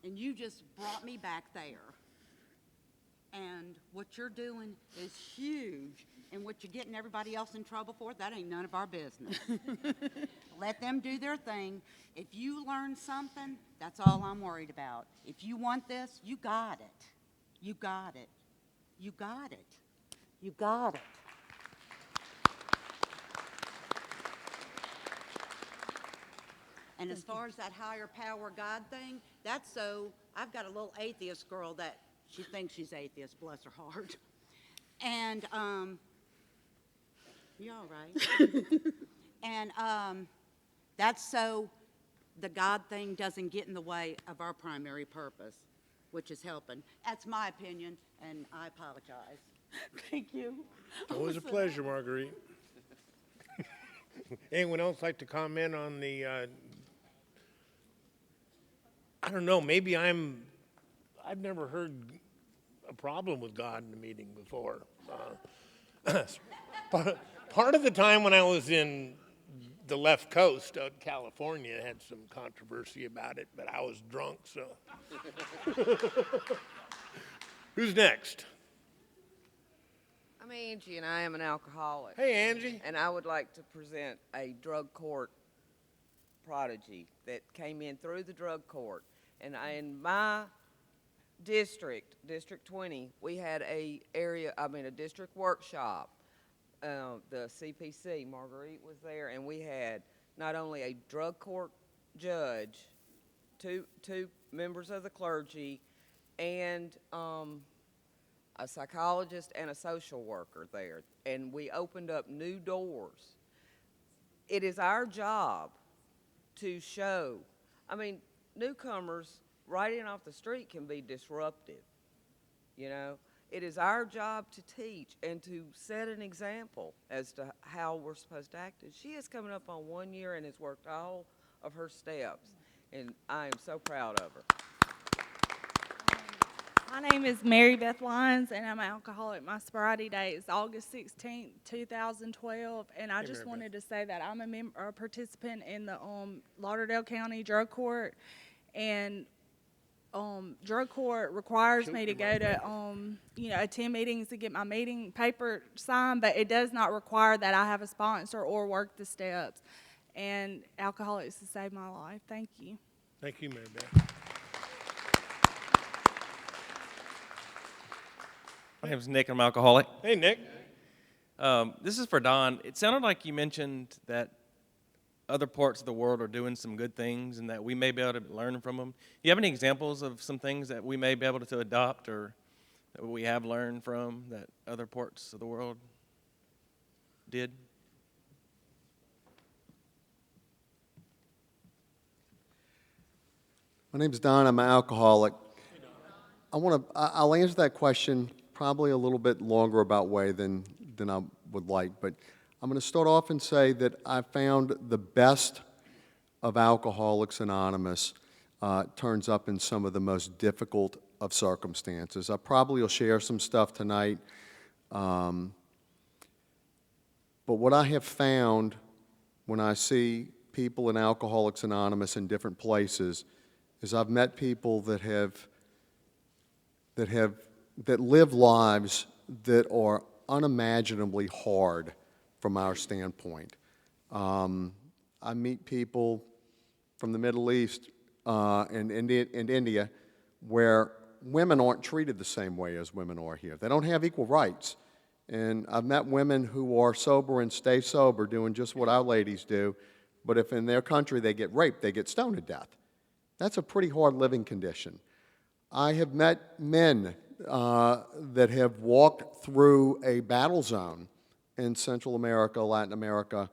you just brought me back there. And what you're doing is huge. And what you're getting everybody else in trouble for, that ain't none of our business. Let them do their thing. If you learn something, that's all I'm worried about. If you want this, you got it. You got it. You got it. You got it. And as far as that higher power God thing, that's so, I've got a little atheist girl that she thinks she's atheist, bless her heart. And, you all right? And that's so the God thing doesn't get in the way of our primary purpose, which is helping. That's my opinion, and I apologize. Thank you. Always a pleasure, Marguerite. Anyone else like to comment on the, I don't know, maybe I've never heard a problem with God in the meeting before. Part of the time when I was in the left coast of California, I had some controversy about it, but I was drunk, so. Who's next? I'm Angie, and I am an alcoholic. Hey, Angie. And I would like to present a drug court prodigy that came in through the drug court. And in my district, District 20, we had a district workshop. The CPC, Marguerite was there, and we had not only a drug court judge, two members of the clergy, and a psychologist and a social worker there, and we opened up new doors. It is our job to show, newcomers right in off the street can be disruptive, you know. It is our job to teach and to set an example as to how we're supposed to act. And she is coming up on 1 year and has worked all of her steps, and I am so proud of her. My name is Mary Beth Lyons, and I'm an alcoholic. My sobriety date is August 16th, 2012, and I just wanted to say that I'm a participant in the Lauderdale County Drug Court, and drug court requires me to go to, attend meetings to get my meeting paper signed, but it does not require that I have a sponsor or work the steps. And Alcoholics has saved my life. Thank you. Thank you, Mary Beth. My name's Nick. I'm an alcoholic. Hey, Nick. This is for Don. It sounded like you mentioned that other parts of the world are doing some good things and that we may be able to learn from them. Do you have any examples of some things that we may be able to adopt or that we have learned from that other parts of the world did? My name's Don. I'm an alcoholic. I'll answer that question probably a little bit longer about way than I would like, but I'm going to start off and say that I found the best of Alcoholics Anonymous turns up in some of the most difficult of circumstances. I probably will share some stuff tonight, but what I have found when I see people in Alcoholics Anonymous in different places is I've met people that live lives that are unimaginably hard from our standpoint. I meet people from the Middle East and India where women aren't treated the same way as women are here. They don't have equal rights. And I've met women who are sober and stay sober doing just what our ladies do, but if in their country they get raped, they get stoned to death. That's a pretty hard living condition. I have met men that have walked through a battle zone in Central America, Latin America,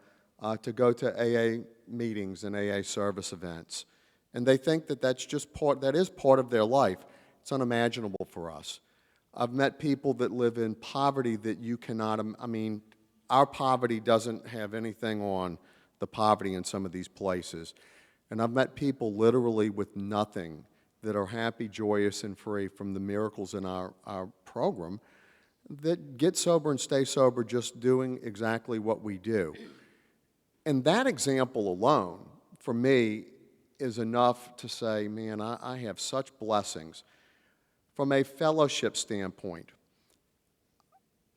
to go to AA meetings and AA service events. And they think that that is part of their life. It's unimaginable for us. I've met people that live in poverty that you cannot, I mean, our poverty doesn't have anything on the poverty in some of these places. And I've met people literally with nothing that are happy, joyous, and free from the miracles in our program that get sober and stay sober just doing exactly what we do. And that example alone, for me, is enough to say, man, I have such blessings. From a fellowship standpoint,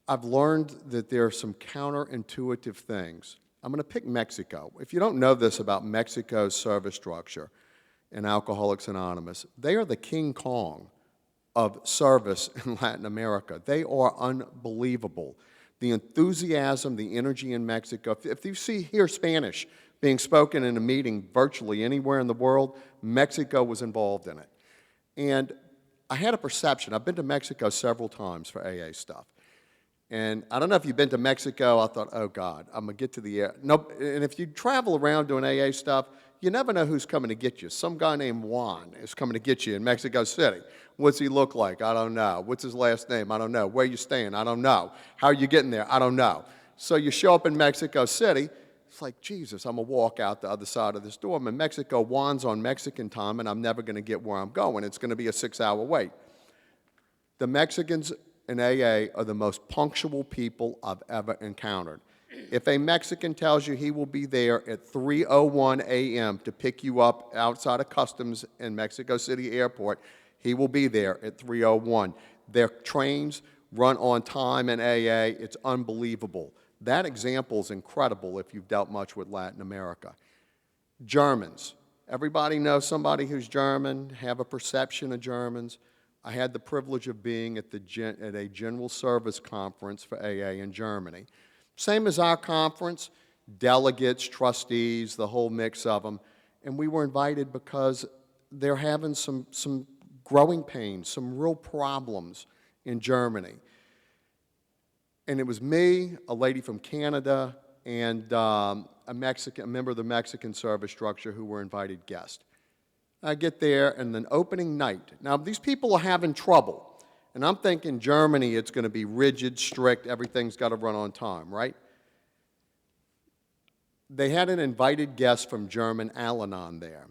I've learned that there are some counterintuitive things. I'm going to pick Mexico. If you don't know this about Mexico's service structure in Alcoholics Anonymous, they are the King Kong of service in Latin America. They are unbelievable. The enthusiasm, the energy in Mexico. If you hear Spanish being spoken in a meeting virtually anywhere in the world, Mexico was involved in it. And I had a perception. I've been to Mexico several times for AA stuff. And I don't know if you've been to Mexico. I thought, oh, God, I'm going to get to the air. No, and if you travel around doing AA stuff, you never know who's coming to get you. Some guy named Juan is coming to get you in Mexico City. What's he look like? I don't know. What's his last name? I don't know. Where you staying? I don't know. How are you getting there? I don't know. So you show up in Mexico City. It's like, Jesus, I'm going to walk out the other side of this door. I'm in Mexico. Juan's on Mexican time, and I'm never going to get where I'm going. It's going to be a 6-hour wait. The Mexicans in AA are the most punctual people I've ever encountered. If a Mexican tells you he will be there at 3:01 a.m. to pick you up outside of Customs in Mexico City Airport, he will be there at 3:01. Their trains run on time in AA. It's unbelievable. That example is incredible if you've dealt much with Latin America. Germans. Everybody knows somebody who's German, have a perception of Germans. I had the privilege of being at a general service conference for AA in Germany. Same as our conference, delegates, trustees, the whole mix of them. And we were invited because they're having some growing pains, some real problems in Germany. And it was me, a lady from Canada, and a member of the Mexican service structure who were invited guests. I get there, and then opening night. Now, these people are having trouble. And I'm thinking Germany, it's going to be rigid, strict, everything's got to run on time, right? They had an invited guest from German Al-Anon there.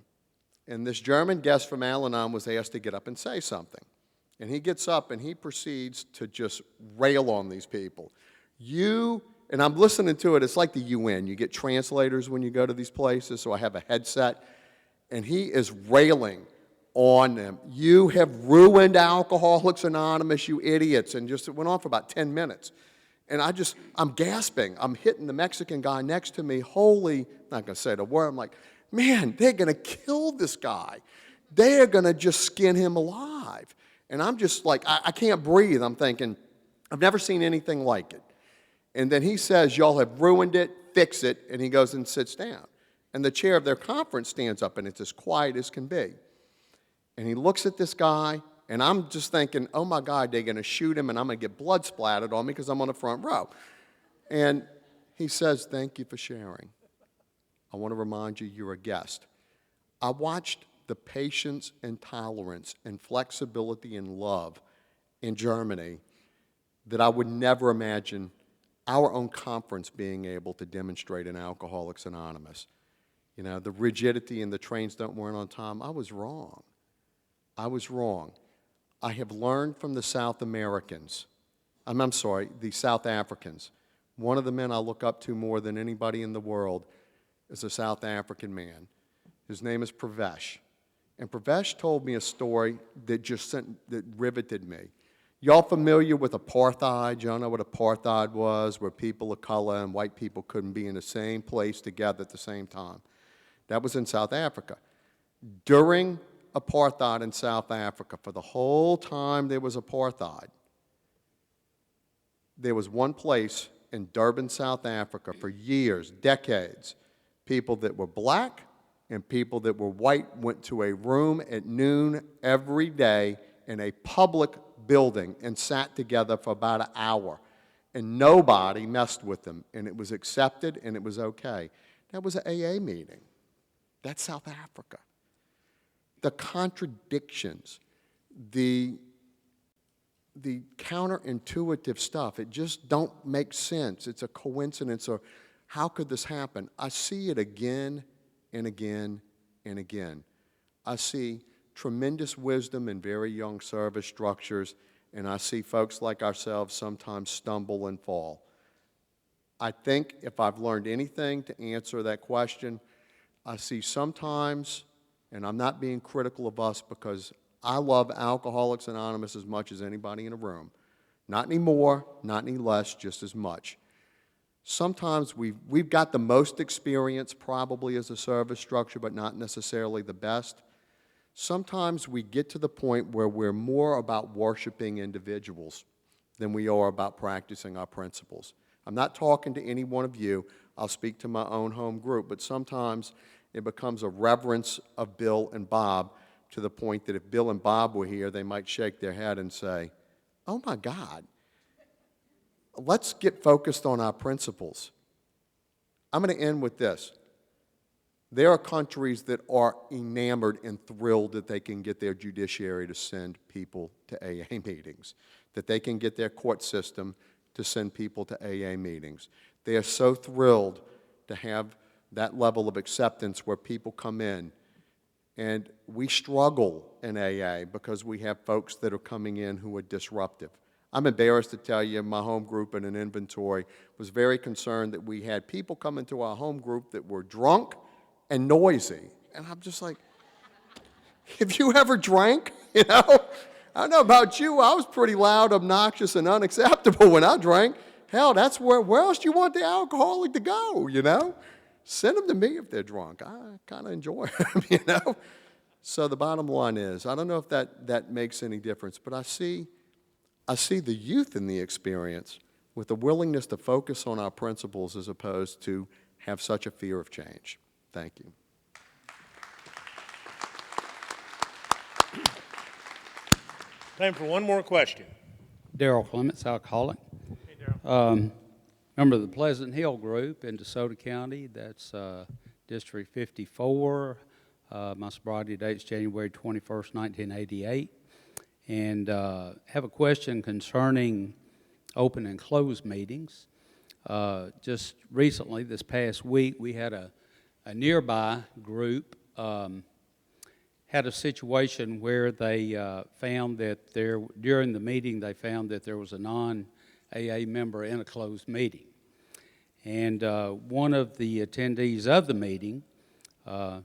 And this German guest from Al-Anon was asked to get up and say something. And he gets up and he proceeds to just rail on these people. And I'm listening to it, it's like the UN. You get translators when you go to these places, so I have a headset. And he is railing on them. You have ruined Alcoholics Anonymous, you idiots. And just it went on for about 10 minutes. And I'm gasping. I'm hitting the Mexican guy next to me. Holy, not going to say the word. I'm like, man, they're going to kill this guy. They're going to just skin him alive. And I'm just like, I can't breathe. I'm thinking, I've never seen anything like it. And then he says, y'all have ruined it, fix it. And he goes and sits down. And the chair of their conference stands up, and it's as quiet as can be. And he looks at this guy, and I'm just thinking, oh my God, they're going to shoot him, and I'm going to get blood splattered on me because I'm on the front row. And he says, thank you for sharing. I want to remind you, you're a guest. I watched the patience and tolerance and flexibility and love in Germany that I would never imagine our own conference being able to demonstrate in Alcoholics Anonymous. You know, the rigidity and the trains don't run on time. I was wrong. I was wrong. I have learned from the South Americans. I'm sorry, the South Africans. One of the men I look up to more than anybody in the world is a South African man. His name is Pravesh. And Pravesh told me a story that that riveted me. Y'all familiar with apartheid? Y'all know what apartheid was, where people of color and white people couldn't be in the same place together at the same time. That was in South Africa. During apartheid in South Africa, for the whole time there was apartheid, there was one place in Durban, South Africa, for years, decades, people that were black and people that were white went to a room at noon every day in a public building and sat together for about an hour. And nobody messed with them, and it was accepted and it was okay. That was an AA meeting. That's South Africa. The contradictions, the counterintuitive stuff, it just don't make sense. It's a coincidence, or how could this happen? I see it again and again and again. I see tremendous wisdom in very young service structures, and I see folks like ourselves sometimes stumble and fall. I think if I've learned anything to answer that question, I see sometimes, and I'm not being critical of us because I love Alcoholics Anonymous as much as anybody in a room. Not any more, not any less, just as much. Sometimes we've got the most experience probably as a service structure, but not necessarily the best. Sometimes we get to the point where we're more about worshiping individuals than we are about practicing our principles. I'm not talking to any one of you. I'll speak to my own home group, but sometimes it becomes a reverence of Bill and Bob to the point that if Bill and Bob were here, they might shake their head and say, oh my God, let's get focused on our principles. I'm going to end with this. There are countries that are enamored and thrilled that they can get their judiciary to send people to AA meetings, that they can get their court system to send people to AA meetings. They are so thrilled to have that level of acceptance where people come in. And we struggle in AA because we have folks that are coming in who are disruptive. I'm embarrassed to tell you, my home group in an inventory was very concerned that we had people come into our home group that were drunk and noisy. And I'm just like, have you ever drank? You know? I don't know about you, I was pretty loud, obnoxious, and unacceptable when I drank. Hell, that's where else do you want the alcoholic to go, you know? Send them to me if they're drunk. I kind of enjoy them, you know? So the bottom line is, I don't know if that makes any difference, but I see the youth in the experience with the willingness to focus on our principles as opposed to have such a fear of change. Thank you. Time for one more question. Darrell Clements, alcoholic. Hey, Darrell. Member of the Pleasant Hill Group in DeSoto County. That's District 54. My sobriety date's January 21st, 1988. And have a question concerning open and closed meetings. Just recently, this past week, we had a nearby group had a situation where they found that during the meeting, they found that there was a non-AA member in a closed meeting. And one of the attendees of the meeting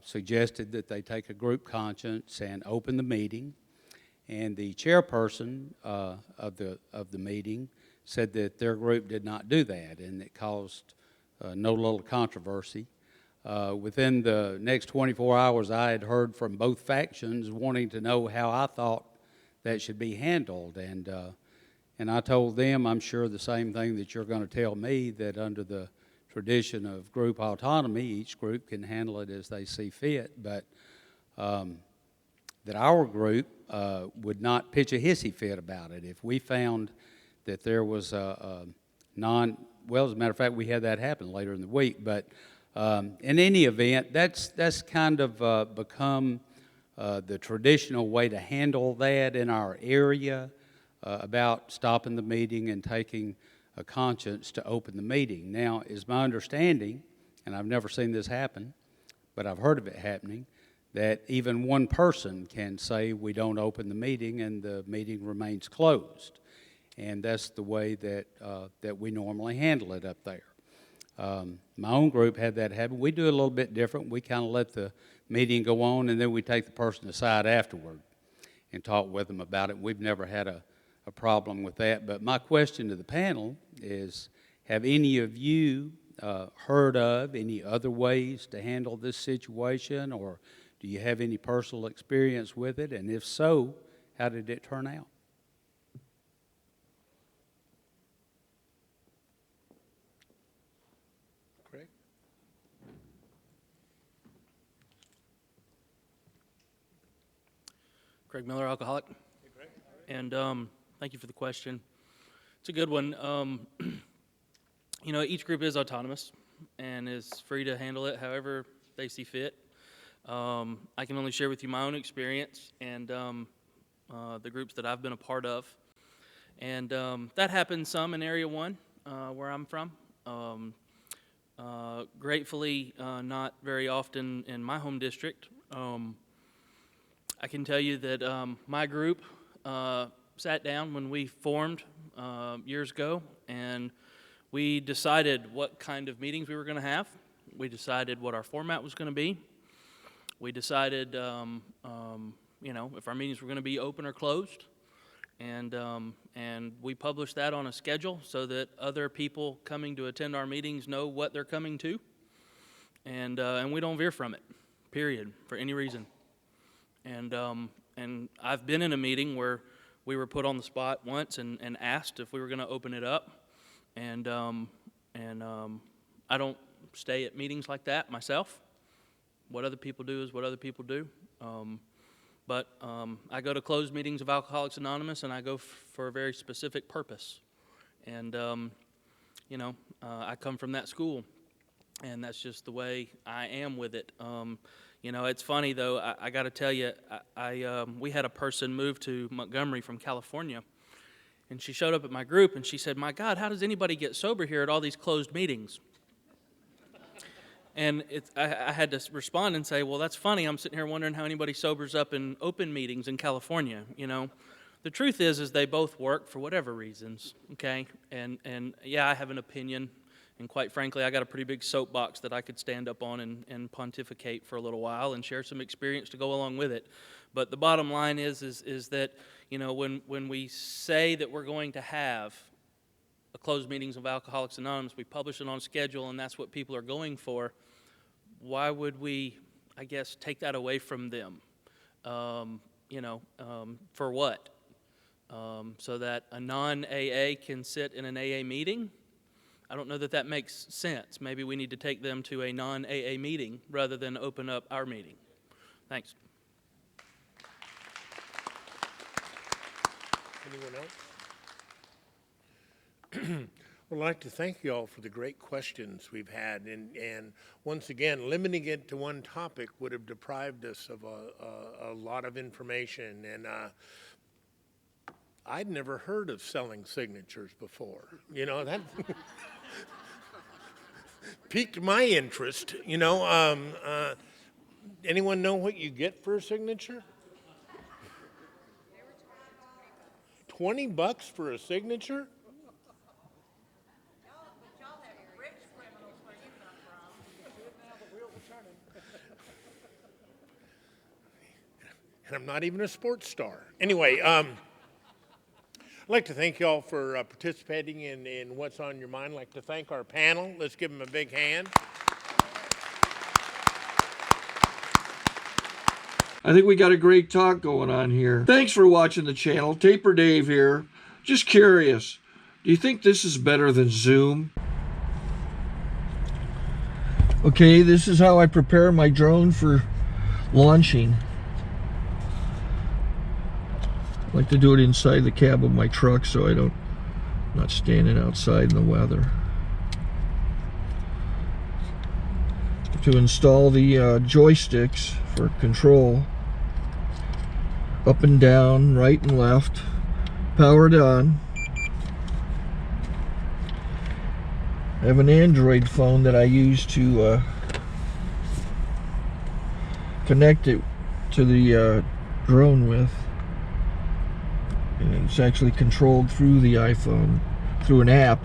suggested that they take a group conscience and open the meeting. And the chairperson of the meeting said that their group did not do that, and it caused no little controversy. Within the next 24 hours, I had heard from both factions wanting to know how I thought that should be handled. And I told them, I'm sure the same thing that you're going to tell me, that under the tradition of group autonomy, each group can handle it as they see fit, but that our group would not pitch a hissy fit about it. If we found that there was well, as a matter of fact, we had that happen later in the week, but in any event, that's kind of become the traditional way to handle that in our area, about stopping the meeting and taking a conscience to open the meeting. Now, is my understanding, and I've never seen this happen, but I've heard of it happening, that even one person can say we don't open the meeting and the meeting remains closed. And that's the way that, that we normally handle it up there. My own group had that happen. We do it a little bit different. We kind of let the meeting go on, and then we take the person aside afterward and talk with them about it. We've never had a problem with that. But my question to the panel is, have any of you heard of any other ways to handle this situation, or do you have any personal experience with it? And if so, how did it turn out? Craig? Craig Miller, alcoholic. Hey, Craig. And thank you for the question. It's a good one. You know, each group is autonomous and is free to handle it however they see fit. I can only share with you my own experience and the groups that I've been a part of. And that happens some in Area 1, where I'm from. Gratefully, not very often in my home district. I can tell you that my group sat down when we formed years ago, and we decided what kind of meetings we were going to have. We decided what our format was going to be. We decided, you know, if our meetings were going to be open or closed, and we published that on a schedule so that other people coming to attend our meetings know what they're coming to, and we don't veer from it, period, for any reason. And I've been in a meeting where we were put on the spot once and asked if we were going to open it up, and I don't stay at meetings like that myself. What other people do is what other people do. But I go to closed meetings of Alcoholics Anonymous, and I go for a very specific purpose. And, you know, I come from that school, and that's just the way I am with it. You know, it's funny, though, I got to tell you, we had a person move to Montgomery from California, and she showed up at my group, and she said, "My God, how does anybody get sober here at all these closed meetings?" And I had to respond and say, well, that's funny. I'm sitting here wondering how anybody sobers up in open meetings in California, you know. The truth is they both work for whatever reasons, okay? And yeah, I have an opinion. And quite frankly, I got a pretty big soapbox that I could stand up on and pontificate for a little while and share some experience to go along with it. But the bottom line is that, you know, when we say that we're going to have a closed meetings of Alcoholics Anonymous, we publish it on schedule, and that's what people are going for. Why would we, I guess, take that away from them? You know, for what? So that a non-AA can sit in an AA meeting? I don't know that that makes sense. Maybe we need to take them to a non-AA meeting rather than open up our meeting. Thanks. Anyone else? I'd like to thank you all for the great questions we've had, and once again, limiting it to one topic would have deprived us of a lot of information, and I'd never heard of selling signatures before. You know, that piqued my interest, you know. Anyone know what you get for a signature? $20 for a signature? And I'm not even a sports star. Anyway, I'd like to thank you all for participating in What's on Your Mind. I'd like to thank our panel. Let's give them a big hand. I think we got a great talk going on here. Thanks for watching the channel. Taper Dave here. Just curious, do you think this is better than Zoom? Okay, this is how I prepare my drone for launching. I like to do it inside the cab of my truck so I'm not standing outside in the weather. To install the joysticks for control, up and down, right and left, powered on. I have an Android phone that I use to connect it to the drone with. And it's actually controlled through the iPhone, through an app.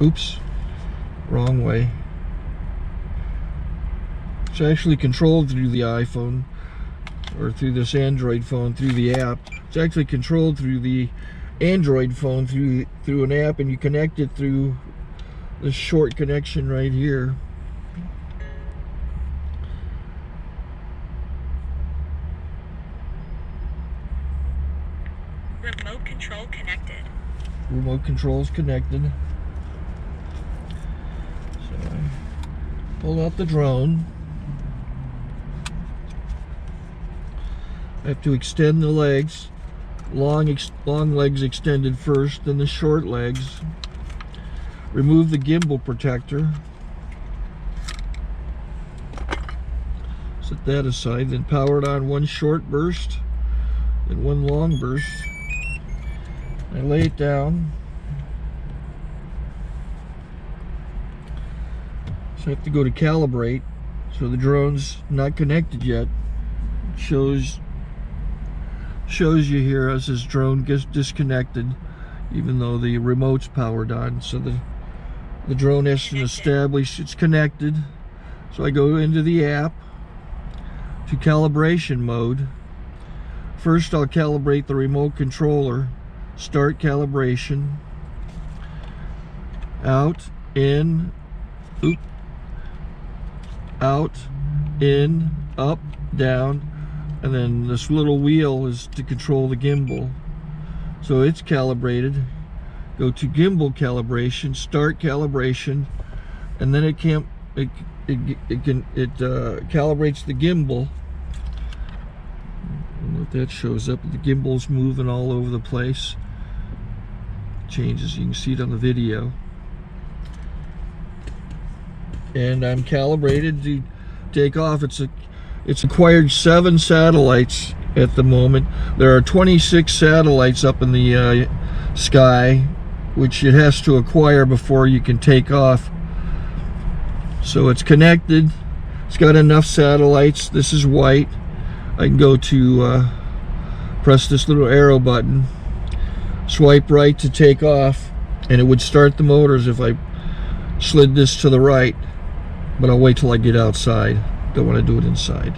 Oops, wrong way. It's actually controlled through the iPhone, or through this Android phone, through the app. It's actually controlled through the Android phone, through an app, and you connect it through this short connection right here. Remote control connected. Remote control's connected. So I pull out the drone. I have to extend the legs. Long legs extended first, then the short legs. Remove the gimbal protector. Set that aside, then power it on one short burst, then one long burst. I lay it down. So I have to go to calibrate. So the drone's not connected yet. It shows you here as this drone gets disconnected, even though the remote's powered on. So the drone has to establish it's connected. So I go into the app to calibration mode. First I'll calibrate the remote controller. Start calibration. Out, in, oop, out, in, up, down, and then this little wheel is to control the gimbal. So it's calibrated. Go to gimbal calibration, start calibration, and then it calibrates the gimbal. And if that shows up, the gimbal's moving all over the place. Changes, you can see it on the video. And I'm calibrated to take off. It's acquired 7 satellites at the moment. There are 26 satellites up in the sky, which it has to acquire before you can take off. So it's connected. It's got enough satellites. This is white. I can go to press this little arrow button, swipe right to take off, and it would start the motors if I slid this to the right. But I'll wait till I get outside. Don't want to do it inside.